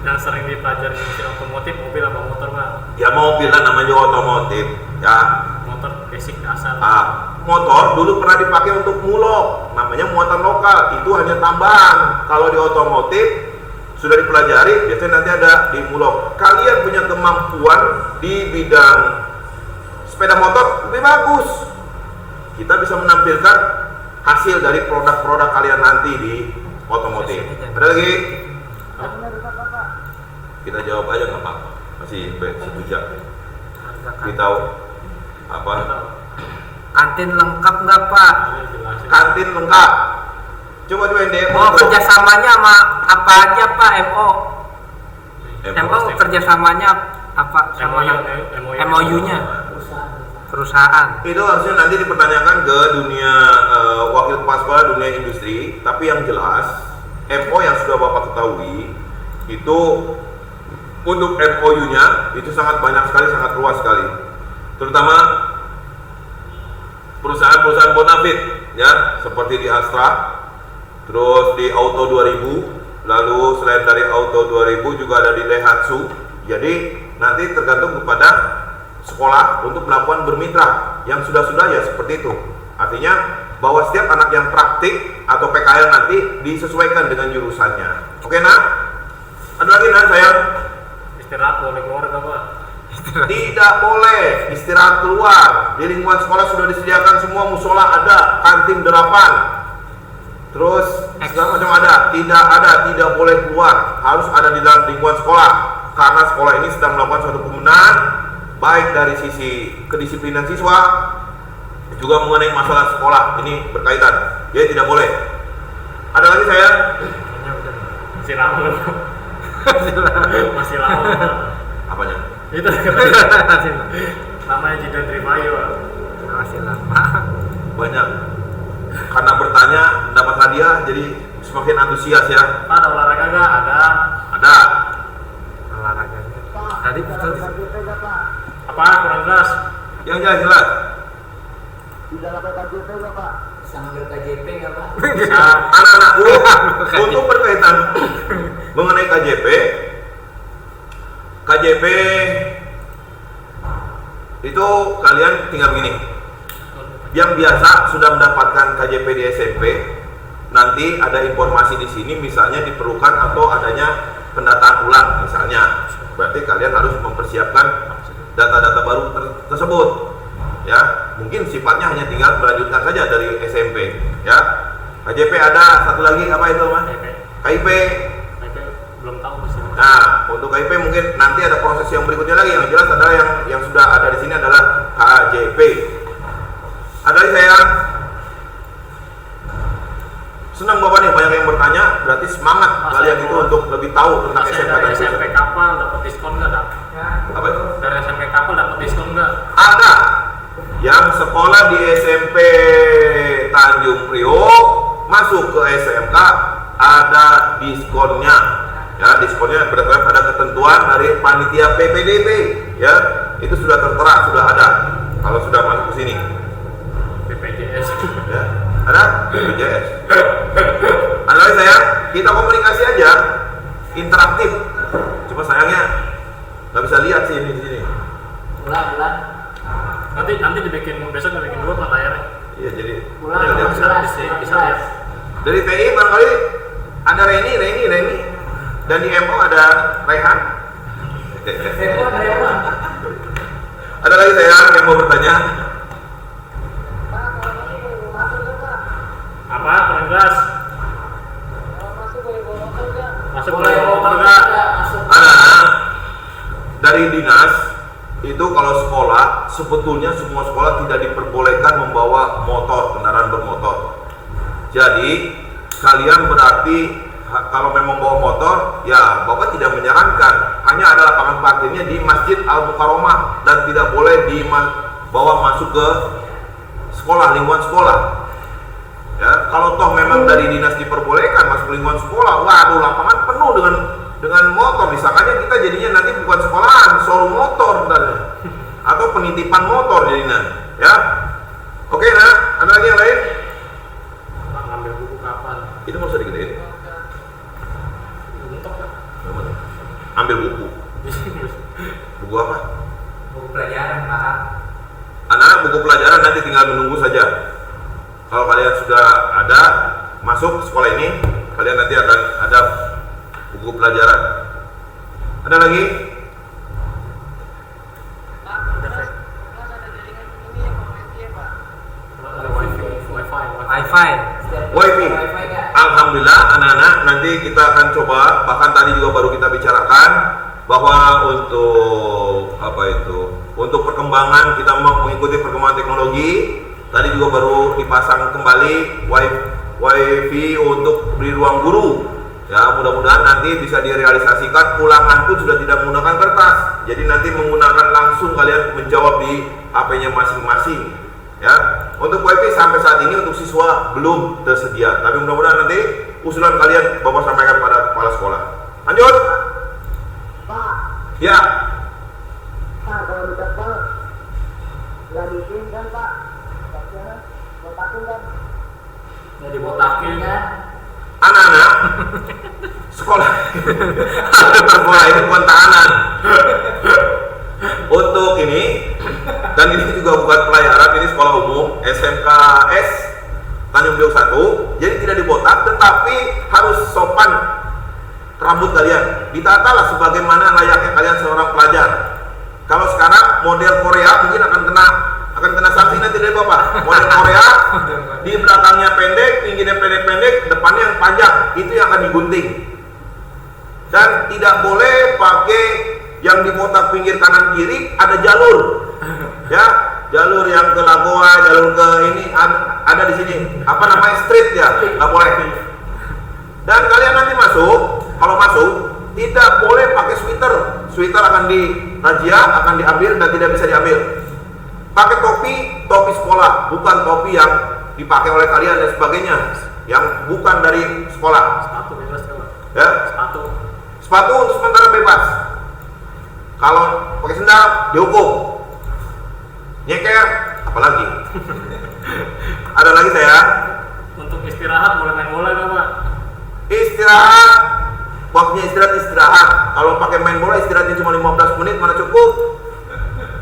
Yang sering dipelajari mesin otomotif mobil apa motor Pak? Ya mobil lah namanya otomotif. Ya, Motor basic dasar. motor dulu pernah dipakai untuk mulok, namanya muatan lokal. Itu hanya tambahan. Kalau di otomotif sudah dipelajari, biasanya nanti ada di mulok. Kalian punya kemampuan di bidang sepeda motor lebih bagus. Kita bisa menampilkan hasil dari produk-produk kalian nanti di otomotif. Ada lagi? Kita jawab aja nggak apa-apa. Masih sebujak. Kita apa? Kantin lengkap nggak Pak? Jelasin. Kantin lengkap. Coba deh. Oh, kerjasamanya sama apa aja Pak MO? MO kerjasamanya apa sama MOU-nya? Perusahaan. Itu harusnya nanti dipertanyakan ke dunia wakil kepala sekolah, dunia industri. Tapi yang jelas MO yang sudah Bapak ketahui itu untuk MOU-nya itu sangat banyak sekali, sangat luas sekali. Terutama perusahaan-perusahaan bonafit ya, seperti di Astra, terus di Auto 2000, lalu selain dari Auto 2000 juga ada di Daihatsu. Jadi nanti tergantung kepada sekolah untuk melakukan bermitra. Yang sudah-sudah ya seperti itu. Artinya bahwa setiap anak yang praktik atau PKL nanti disesuaikan dengan jurusannya. Oke nak? Ada lagi nak sayang? Istirahat boleh keluar gak Pak? Tidak boleh istirahat keluar. Di lingkungan sekolah sudah disediakan semua, musola ada, kantin 8, terus segala macam ada. Tidak boleh keluar, harus ada di dalam lingkungan sekolah. Karena sekolah ini sedang melakukan suatu pembenahan, baik dari sisi kedisiplinan siswa, juga mengenai masalah sekolah. Ini berkaitan, jadi tidak boleh. Ada lagi saya? Masih lama loh. Masih lama. Apanya? Itu namanya Jidan Rimayu. Masih lama. Banyak. Karena bertanya dapat hadiah, jadi semakin antusias ya. Pak, ada olahraga gak? Ada. Olahraganya. Tadi betul. Apa? Kurang jelas? Yang jelas. Sambil KJP nggak Pak? Anak-anakku, untuk berkaitan mengenai KJP itu kalian tinggal begini. Yang biasa sudah mendapatkan KJP di SMP, nanti ada informasi di sini, misalnya diperlukan atau adanya pendataan ulang misalnya. Berarti kalian harus mempersiapkan data-data baru tersebut. Ya, mungkin sifatnya hanya tinggal melanjutkan saja dari SMP. Ya, KJP ada satu lagi apa itu Mas? KIP. Belum tahu sih. Nah, untuk KIP mungkin nanti ada proses yang berikutnya lagi. Yang jelas adalah yang sudah ada di sini adalah KJP. Ada lagi saya. Senang Bapak nih, banyak yang bertanya, berarti semangat kalian itu untuk lebih tahu tentang Masih SMP dari dan SMP kapal dapat diskon nggak? apa itu? Dari SMP kapal dapat diskon nggak? Ada yang sekolah di SMP Tanjung Priok masuk ke SMK ada diskonnya. Ya, diskonnya berdasarkan pada ketentuan dari panitia PPDB. Ya, itu sudah tertera, sudah ada. Kalau sudah masuk ke sini, BPJS. ya, ada BPJS. Ada lagi saya, kita komunikasi aja, interaktif. Cuma sayangnya nggak bisa lihat sih ini di sini. Ulang. Nanti dibikin besok dibikin 2 Pak layarnya. Iya, jadi Ulang, ya, ulang. Bisa lihat. dari TI barangkali ada Reni, dan di MO ada Raihan. Ada lagi saya yang mau bertanya. Apa? Kurang jelas. Masuk boleh motor nggak? Anak-anak dari dinas itu kalau sekolah, sebetulnya semua sekolah tidak diperbolehkan membawa motor, kendaraan bermotor. Jadi kalian berarti kalau memang bawa motor, ya Bapak tidak menyarankan. Hanya ada lapangan parkirnya di Masjid Al-Mukarramah dan tidak boleh dibawa masuk ke sekolah, lingkungan sekolah. Ya, kalau toh memang dari dinas diperbolehkan masuk lingkungan sekolah, waduh lapangan penuh dengan motor. Misalnya kita jadinya nanti bukan sekolahan, showroom motor atau penitipan motor jadinya. Ya, oke nah, ada lagi yang lain? Pak, ngambil buku kapan? Itu mau usah digedein. Untuk Pak. Ambil buku. Buku apa? Buku pelajaran Pak. Anak-anak buku pelajaran nanti tinggal menunggu saja. Kalau kalian sudah ada masuk sekolah ini, kalian nanti akan ada buku pelajaran. Ada lagi? Wi-Fi. WiFi. Alhamdulillah anak-anak, nanti kita akan coba, bahkan tadi juga baru kita bicarakan bahwa untuk apa itu? Untuk perkembangan kita mengikuti perkembangan teknologi, tadi juga baru dipasang kembali WiFi untuk di ruang guru. Ya, mudah-mudahan nanti bisa direalisasikan. Ulangan pun sudah tidak menggunakan kertas. Jadi nanti menggunakan langsung kalian menjawab di HP-nya masing-masing. Ya, untuk WiFi sampai saat ini untuk siswa belum tersedia. Tapi mudah-mudahan nanti usulan kalian Bapak sampaikan pada kepala sekolah. Lanjut. Pak, Ya, kalau dekat banget nggak diizinkan Pak. Bagaimana? Mau dibotakin. Anak-anak sekolah sekolah ini bukan tahanan untuk ini, dan ini juga bukan pelayaran, ini sekolah umum SMKS Tanjung Priok 1. Jadi tidak dibotak, tetapi harus sopan rambut kalian, ditatalah sebagaimana layaknya kalian seorang pelajar. Kalau sekarang model Korea mungkin akan kena sanksi nanti dari Bapak. Model Korea di belakangnya pendek, pinggirnya pendek-pendek, depannya yang panjang, itu yang akan digunting. Dan tidak boleh pakai yang dibotak pinggir kanan kiri, ada jalur. Ya, jalur yang ke Lagoa, jalur ke ini ada di sini. Apa namanya, street ya, nggak boleh. Dan kalian nanti masuk, kalau masuk tidak boleh pakai sweater. Sweater akan dirazia, akan diambil dan tidak bisa diambil. Pakai topi sekolah, bukan topi yang dipakai oleh kalian dan sebagainya, yang bukan dari sekolah. Sepatu bebas kan? Ya, sepatu untuk sementara bebas. Kalau pakai sendal dihukum. Nyeker, apalagi. Ada lagi saya. Untuk istirahat boleh main bola nggak Pak? Istirahat, waktunya istirahat. Kalau pakai main bola istirahatnya cuma 15 menit mana cukup?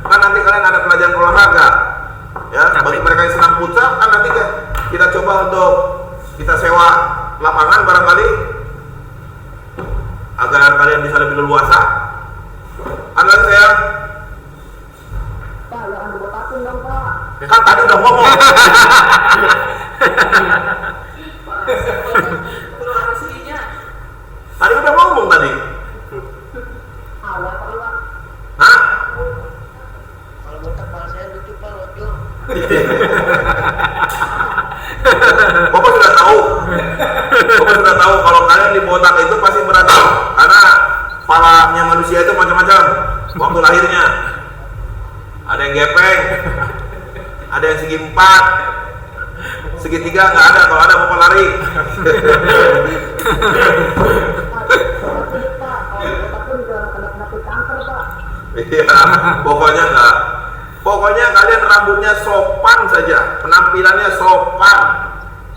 Kan nanti kalian ada pelajaran olahraga. Ya, bagi mereka yang senang futsal kan nanti kita coba untuk kita sewa lapangan barangkali agar kalian bisa lebih leluasa. Ada lagi saya. Pak, jangan dibotakin dong, Pak. Kan tadi udah ngomong. Tadi udah ngomong tadi. Awal Pak, Pak. Hah? Kalau botak Pak, saya lucu Pak, lucu. Bapak sudah tahu. Bapak sudah tahu kalau kalian dibotak itu pasti berat. Karena kepalanya manusia itu macam-macam. Waktu lahirnya ada yang gepeng, ada yang segi 4, segi 3 nggak ada. Kalau ada Bapak lari. Pak, kalau botak pun juga kena penyakit kanker Pak. Iya, pokoknya enggak. Pokoknya kalian rambutnya sopan saja, penampilannya sopan,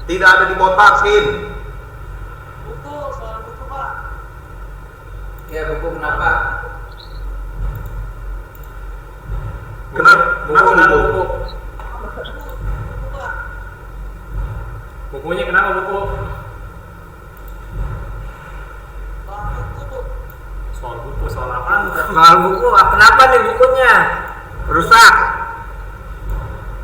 tidak ada dibotakin. Buku, soal buku Pak. Ya, buku kenapa? Kenapa buku? Buku Pak. Bukunya kenapa buku? Soal buku. Soal buku, soal apa? Soal buku, kenapa nih bukunya? Rusak.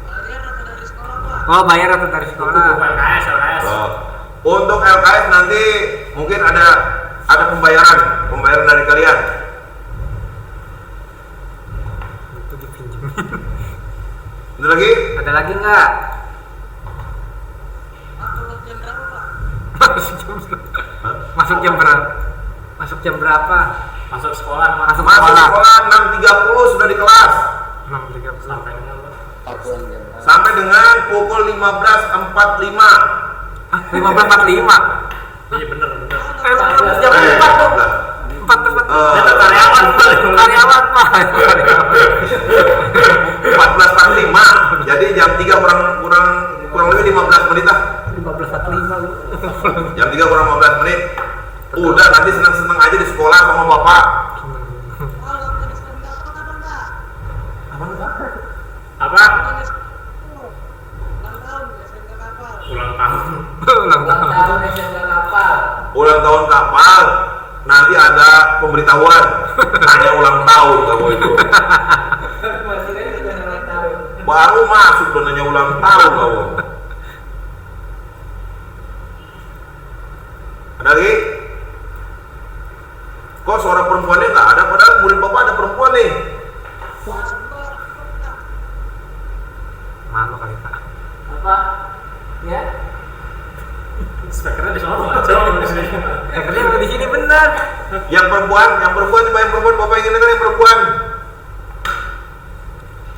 Kalian rata dari sekolah Pak. Oh, bayar atau dari Buku sekolah? LKS. Oh. Untuk LKS nanti mungkin ada pembayaran dari kalian. Itu dipinjemin. Ada lagi? Ada lagi nggak? Masuk jam berapa Pak? Hah? Masuk jam berapa? Masuk jam berapa? Masuk sekolah, Masuk Masuk sekolah. sekolah 6.30 sudah di kelas 6.30. sampai dengan sampai dengan pukul 15.45. Ah, 15.45. iya bener. Jam 4 tuh. 4 Eh, karyawan, karyawan Pak. 14.45. Jadi jam 3 kurang lebih 15 menit lah. 15.45 lu. Jam 3 kurang 15 menit. Udah nanti seneng-seneng aja di sekolah sama bapak. Kalau jenis kapal kapan Pak? Apa? Jenis ulang tahun SMK kapal. Ulang tahun. Ulang Ulang tahun. tahun SMK kapal. Ulang tahun kapal. Nanti ada pemberitahuan. Hanya ulang tahun kamu itu. Masih kan sudah ulang tahun. Baru masuk dan nanya ulang tahun kamu. Ada lagi? Kok suara perempuannya nggak ada? Padahal murid bapak ada perempuan nih. Malu kali Pak. Apa? Ya? Speakernya di sana aja di sini. Kerja di sini benar. Yang perempuan coba yang perempuan bapak ingin dengar yang perempuan.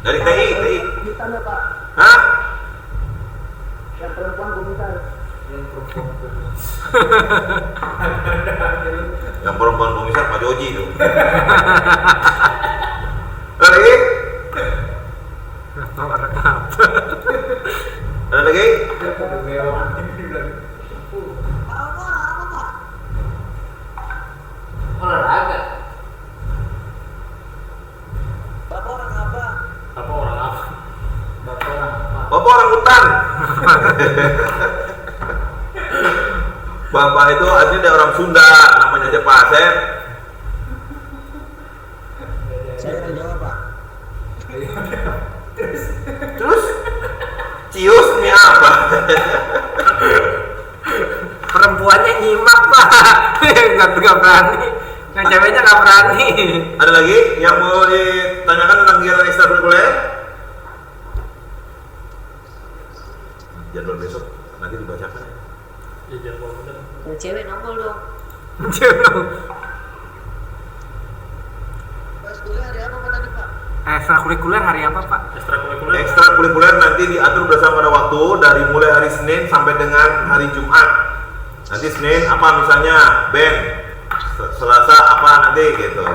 Dari TI. Ditanya Pak, Hah? yang perempuan kumisan. Yang perempuan komisar Pak Joji itu. Ada lagi? Nggak tahu ada apa. Ada lagi? Bapak orang hutan. Bapak itu asli dari orang Sunda, namanya aja Pak Asep. Saya orang Jawa, Pak. Terus cius ini apa? Perempuannya nyimak pak. nggak berani, yang ceweknya nggak berani. Ada lagi yang mau ditanyakan tentang kegiatan ekstrakurikuler? Jadwal besok nanti dibacakan. Ya jadwal bener. Yang cewek nongol dong. Pas kuliah hari apa Pak tadi, Pak? Ekstrakurikuler hari apa pak? Ekstrakurikuler. Ekstrakurikuler nanti diatur berdasarkan pada waktu dari mulai hari Senin sampai dengan hari Jumat. Nanti Senin apa misalnya band, Selasa apa nanti gitu.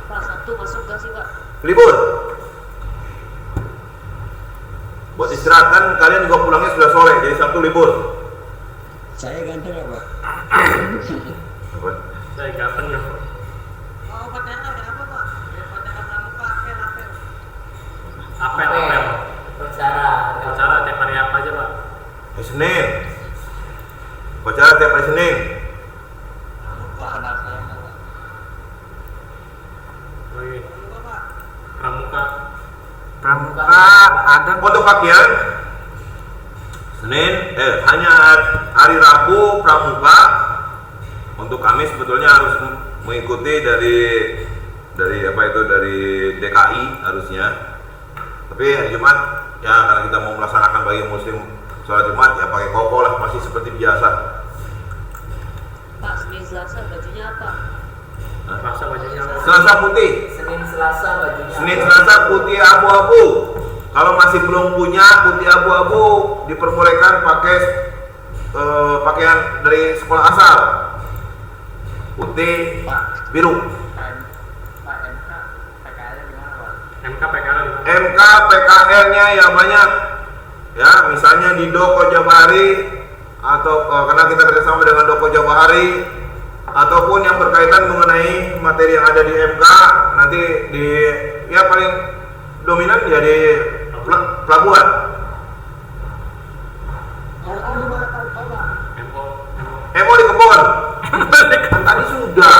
Pak, Sabtu masuk gak sih pak? Libur. Buat istirahat kan kalian juga pulangnya sudah sore, jadi Sabtu libur. Saya ganteng ya, Pak? Apa? Saya ganteng ya. Oh, upacara hari apa, Pak? Upacara pramuka, apel. Apel. Upacara. Acara tiap hari apa aja pak? Hari Senin. Upacara tiap hari Senin. Lagi Pramuka, Pak. pramuka. Pramuka ada. Untuk pakaian Senin, hanya hari Rabu pramuka. Untuk Kamis sebetulnya harus mengikuti dari apa itu dari DKI harusnya. Tapi hari Jumat ya karena kita mau melaksanakan bagi muslim sholat Jumat ya pakai koko lah masih seperti biasa. Pak, Senin Selasa bajunya apa? Rasa bajunya apa? Selasa putih, Senin Selasa bajunya. Senin Selasa putih abu-abu. Kalau masih belum punya putih abu-abu diperbolehkan pakai pakaian dari sekolah asal putih biru. Pak MK, PKL gimana Pak? MK PKL gimana? MK PKL-nya ya banyak ya, misalnya di Doko Jabahari atau karena kita kerjasama dengan Doko Jabahari ataupun yang berkaitan mengenai materi yang ada di MK nanti di ya paling dominan ya di pelabuhan. MO. MO di kebun. Kan tadi sudah.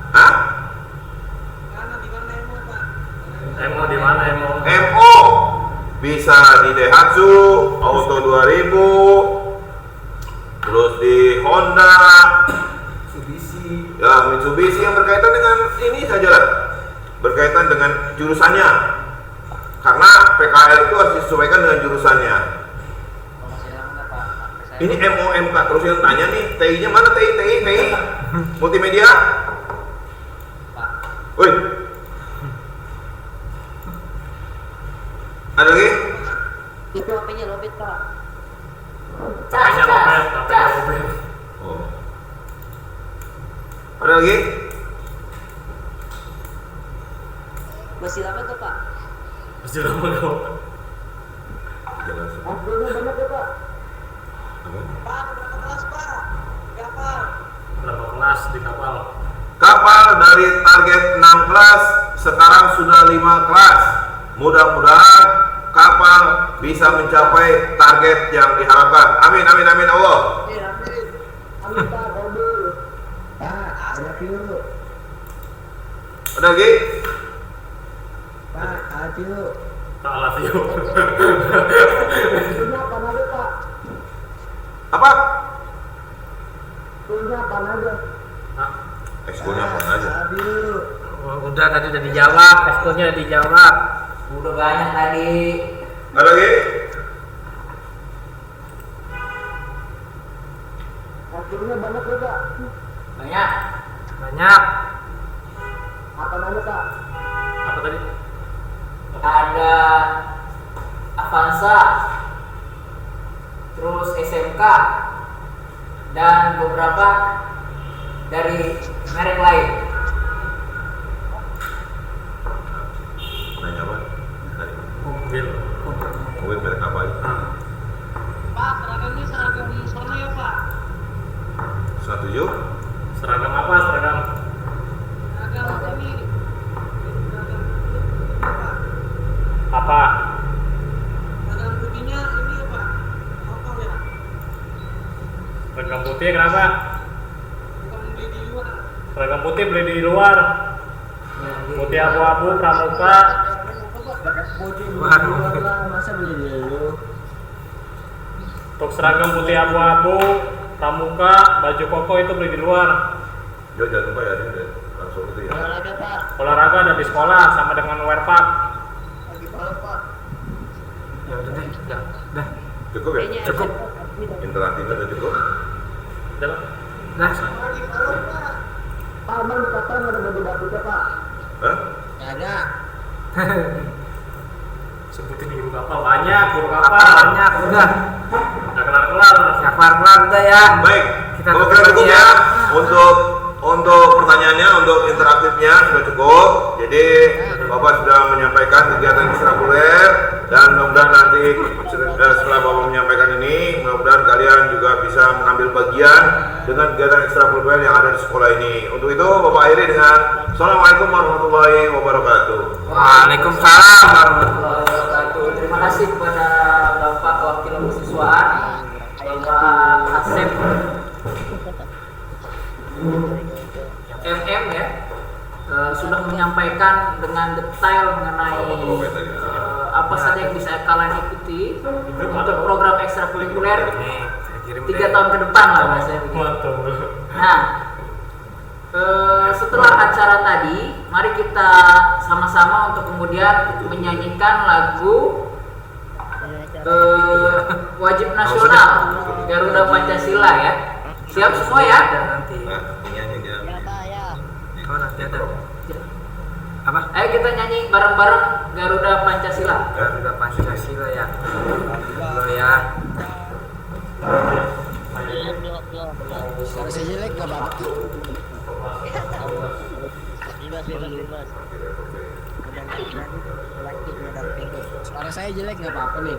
Hah? MO di mana MO? MO bisa di Daihatsu Auto 2000, terus di Honda, Mitsubishi yang berkaitan dengan ini saja lah, berkaitan dengan jurusannya, karena PKL itu harus disesuaikan dengan jurusannya. Masih lama nggak Pak? Sampai saya- Ini MOMK terus yang tanya nih, TI-nya mana TI multimedia? Pak, Woi, ada lagi? Itu HP-nya lobet pak. Apanya lobet? Oh. Ada lagi? Masih lama gak pak? Masih lama kok. Jelas. Abdulnya banyak ya, Pak? Apa? Pak, berapa kelas, Pak? Kapal. Berapa kelas di kapal? Kapal dari target 6 kelas sekarang sudah 5 kelas. Mudah-mudahan kapal bisa mencapai target yang diharapkan. Amin amin amin Allah. Amin. Amin, Pak. Kabul. Pak, ada yuk. Ada lagi? Pak, ada yuk. Tak love you. Punya apa aja, Pak? Apa? Punya apa aja? Ekskulnya apa aja? Ada yuk. Oh, udah tadi udah dijawab, eskulnya udah dijawab. udah banyak tadi. Ada lagi? Akhirnya banyak ya, Pak. Banyak. Banyak. Apa aja, Pak? Apa tadi? Ada Avanza, terus SMK, dan beberapa dari merek lain. Nanya apa? Tadi. Mobil. Mobil merek apa aja? Pak, seragamnya seragam warna ya, Pak? 17? Seragam apa? Seragam Seragam ini. Seragam itu, Pak. putih kenapa? Seragam putih beli di luar. Putih abu-abu pramuka. Masa beli dulu? Untuk seragam putih abu-abu pramuka, baju koko itu beli di luar. Jo jangan lupa ya, ini deh. Langsung itu ya. Olahraga Pak. Olahraga ada di sekolah sama dengan wearpack. Lagi malam Pak. Ya udah deh, udah. Cukup ya? Kayaknya Cukup. Interaktifnya udah cukup. Udah, Pak. Nah, Lagi malam Pak. Pak, Abang di kapal nggak ada baju batiknya Pak. Hah? Nggak ada. Sebutin di guru kapal banyak, guru kapal. banyak udah. Nggak kelar-kelar. Ya kelar udah ya. Baik, Kita kalau tutup kira cukup lagi ya. ya. Untuk pertanyaannya, untuk interaktifnya sudah cukup. Jadi Bapak sudah menyampaikan kegiatan ekstrakurikuler dan mudah-mudahan nanti setelah Bapak menyampaikan ini, mudah-mudahan kalian juga bisa mengambil bagian dengan kegiatan ekstrakurikuler yang ada di sekolah ini. Untuk itu Bapak akhiri dengan Assalamualaikum warahmatullahi wabarakatuh. Waalaikumsalam warahmatullahi Wabarakatuh. Terima kasih kepada Bapak Wakil Mahasiswaan, Bapak Asep MM ya, sudah menyampaikan dengan detail mengenai apa saja yang bisa kalian ikuti untuk program ekstrakurikuler Saya kirim 3 tahun ke depan lah bahasanya begitu. Mantul. Nah, setelah acara tadi, mari kita sama-sama untuk kemudian menyanyikan lagu wajib nasional Garuda Pancasila ya. Siap semua ya? nanti. Nah, ini aja ya. Oh nanti ada. Apa? Ayo kita nyanyi bareng-bareng Garuda Pancasila. Garuda Pancasila ya. Lo ya. Suara saya jelek nggak Bapak? Suara saya jelek nggak apa-apa nih.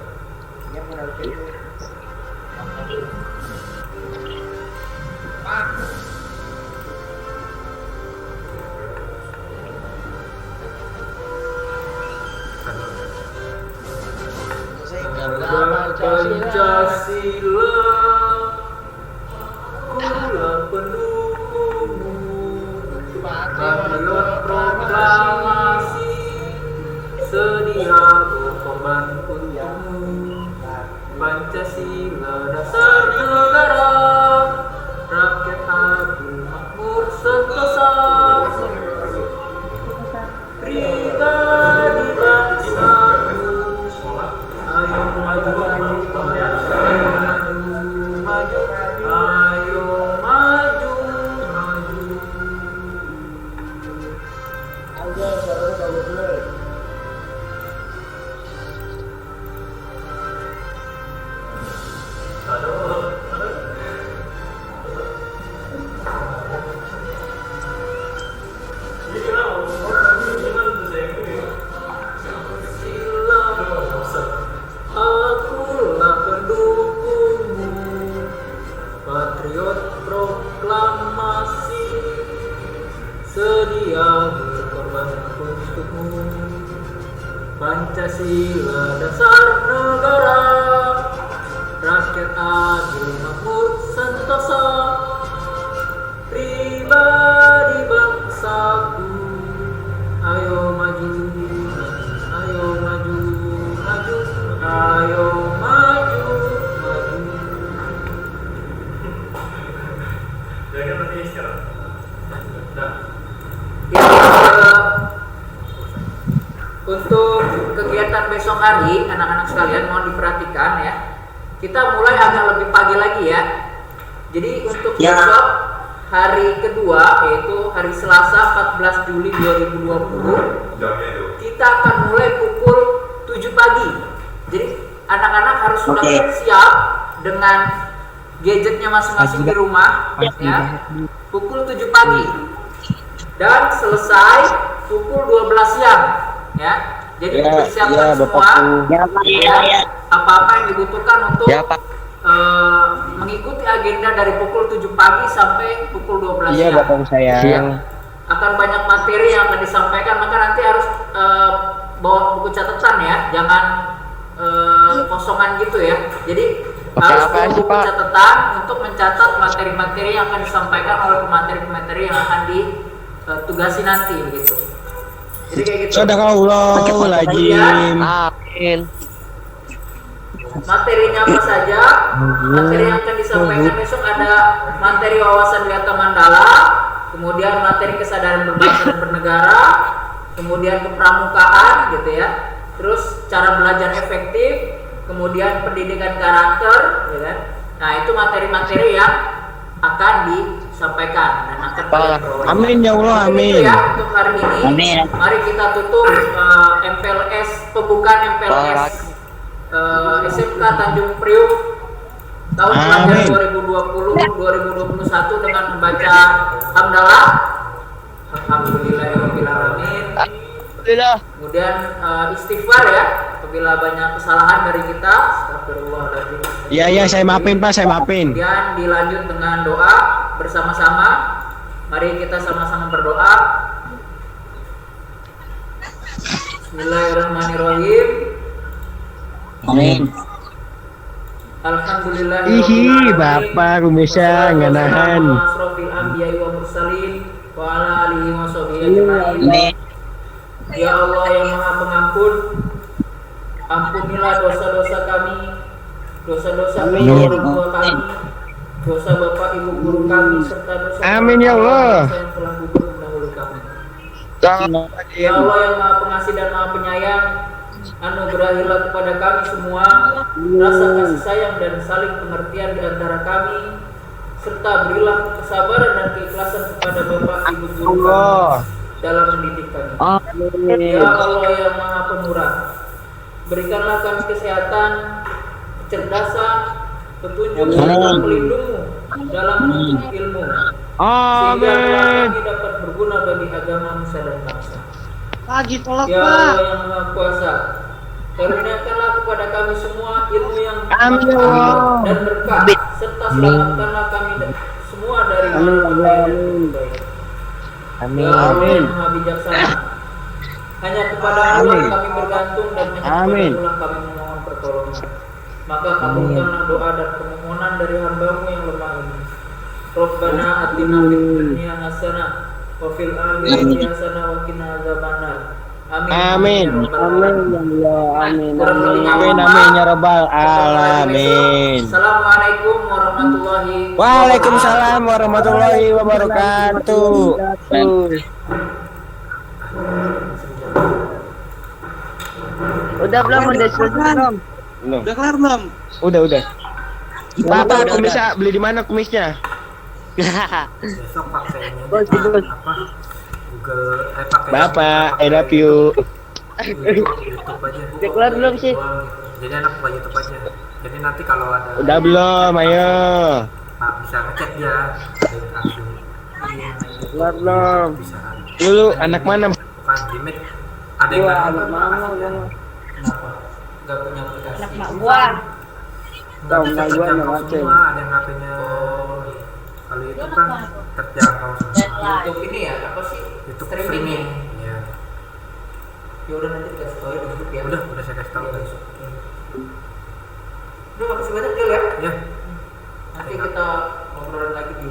Pancasila, kulah pendukungmu, patriot proklamasi, sedia berkorban untukmu. Pancasila dasar negara, rakyat adil makmur sentosa, pribadi bangsaku. Ayo maju, ayo maju. Akulah pendukungmu, patriot proklamasi, sedia berkorban untukmu. Pancasila dasar negara, rakyat adil makmur sentosa, pribadi bangsaku. Ayo maju, ayo maju, maju, ayo maju, maju. Jangan nanti istirahat. Untuk kegiatan besok hari, anak-anak sekalian mohon diperhatikan ya. Kita mulai agak lebih pagi lagi ya. Jadi untuk besok hari kedua, yaitu hari Selasa 14 Juli 2020, Jamnya itu. kita akan mulai pukul 7 pagi. Jadi anak-anak harus sudah siap dengan gadgetnya masing-masing di rumah ya. Pukul 7 pagi dan selesai pukul 12 siang ya. Jadi dipersiapkan semua ya, apa-apa yang dibutuhkan untuk mengikuti agenda dari pukul 7 pagi sampai pukul 12 siang. Iya Bapak saya. Akan banyak materi yang akan disampaikan, maka nanti harus bawa buku catatan ya, jangan kosongan gitu ya. Jadi harus apa sih, buku Pak? catatan untuk mencatat materi-materi yang akan disampaikan oleh pemateri-pemateri yang akan ditugasi nanti begitu. Jadi kayak gitu. Sadaqallahuladzim. Amin. Materinya apa saja? Materi yang akan disampaikan besok ada materi wawasan data Mandala, kemudian materi kesadaran berbangsa dan bernegara, kemudian kepramukaan gitu ya. Terus cara belajar efektif, kemudian pendidikan karakter, ya kan? Nah, itu materi-materi yang akan disampaikan dan akan diperoleh. Amin ya Allah, Mungkin itu amin. ya untuk hari ini. Amin. Mari kita tutup MPLS pembukaan MPLS SMK Tanjung Priuk tahun Amin. pelajaran 2020-2021 dengan membaca hamdalah. Alhamdulillahirabbil alamin. Alhamdulillah. Kemudian istighfar ya apabila banyak kesalahan dari kita. Astagfirullahaladzim. Iya, saya maafin Pak, saya maafin. Kemudian dilanjut dengan doa bersama-sama. Mari kita sama-sama berdoa. Bismillahirrahmanirrahim. Amin. Alhamdulillah. Ihi, Bapak Rumesa nggak nahan. Asrofil anbiya'i wa mursalin wa ala alihi wa sahbihi ajma'in. Amin. Ya Allah yang Maha Pengampun, ampunilah dosa-dosa kami, dosa-dosa kedua orang tua kami, dosa bapak ibu guru kami, serta dosa Amin, ya Allah. yang telah gugur mendahului kami. Ya Allah yang Maha Pengasih dan Maha Penyayang, anugerahilah kepada kami semua rasa kasih sayang dan saling pengertian di antara kami, serta berilah kesabaran dan keikhlasan kepada bapak ibu guru kami dalam mendidik kami. Ya Allah yang Maha Pemurah, berikanlah kami kesehatan, kecerdasan, petunjuk serta pelindungmu dalam menuntut ilmu, sehingga kami dapat berguna bagi agama nusa dan bangsa. Ya Allah yang Maha Kuasa, karuniakanlah kepada kami semua ilmu yang bermanfaat dan berkah, serta selamatkanlah kami semua dari malapetaka dan kebaikan. Ya Allah yang Maha Bijaksana, hanya kepada Allah kami bergantung dan hanya kepada Allah kami memohon pertolongan. Maka kabulkanlah doa dan permohonan dari hamba-Mu yang lemah ini. Rabbana atina fid dunya hasanah wa fil akhirati hasanah wa qina adzabannar. Amin. Amin ya rabbal alamin. Assalamualaikum warahmatullahi wabarakatuh. Waalaikumsalam warahmatullahi wabarakatuh. Udah belum? Udah selesai belum? Udah kelar belum? Udah. Bapak kumisnya beli di mana kumisnya? Besok pakainya Bos. apa? Google pakai Bapak, I love you. YouTube aja. Udah kelar belum sih? Jadi anak buka YouTube aja. Jadi nanti kalau ada Udah belum, ayo. Pak bisa ngecek dia. Kelar belum? Bisa. Dulu anak mana? Bukan limit. Ada yang Anak mama Kenapa? Gak punya aplikasi. Anak mak gua. nggak bisa Tahu, gua terjangkau nggak semua. Ada yang HP-nya. Kalau itu kan terjangkau semua. YouTube ini ya apa sih? YouTube Streaming. streaming. Iya. Ya udah nanti dikasih tahu ya di YouTube ya. Udah saya kasih tahu. Udah makasih banyak Del ya. Ya. Nanti kita ngobrol lagi di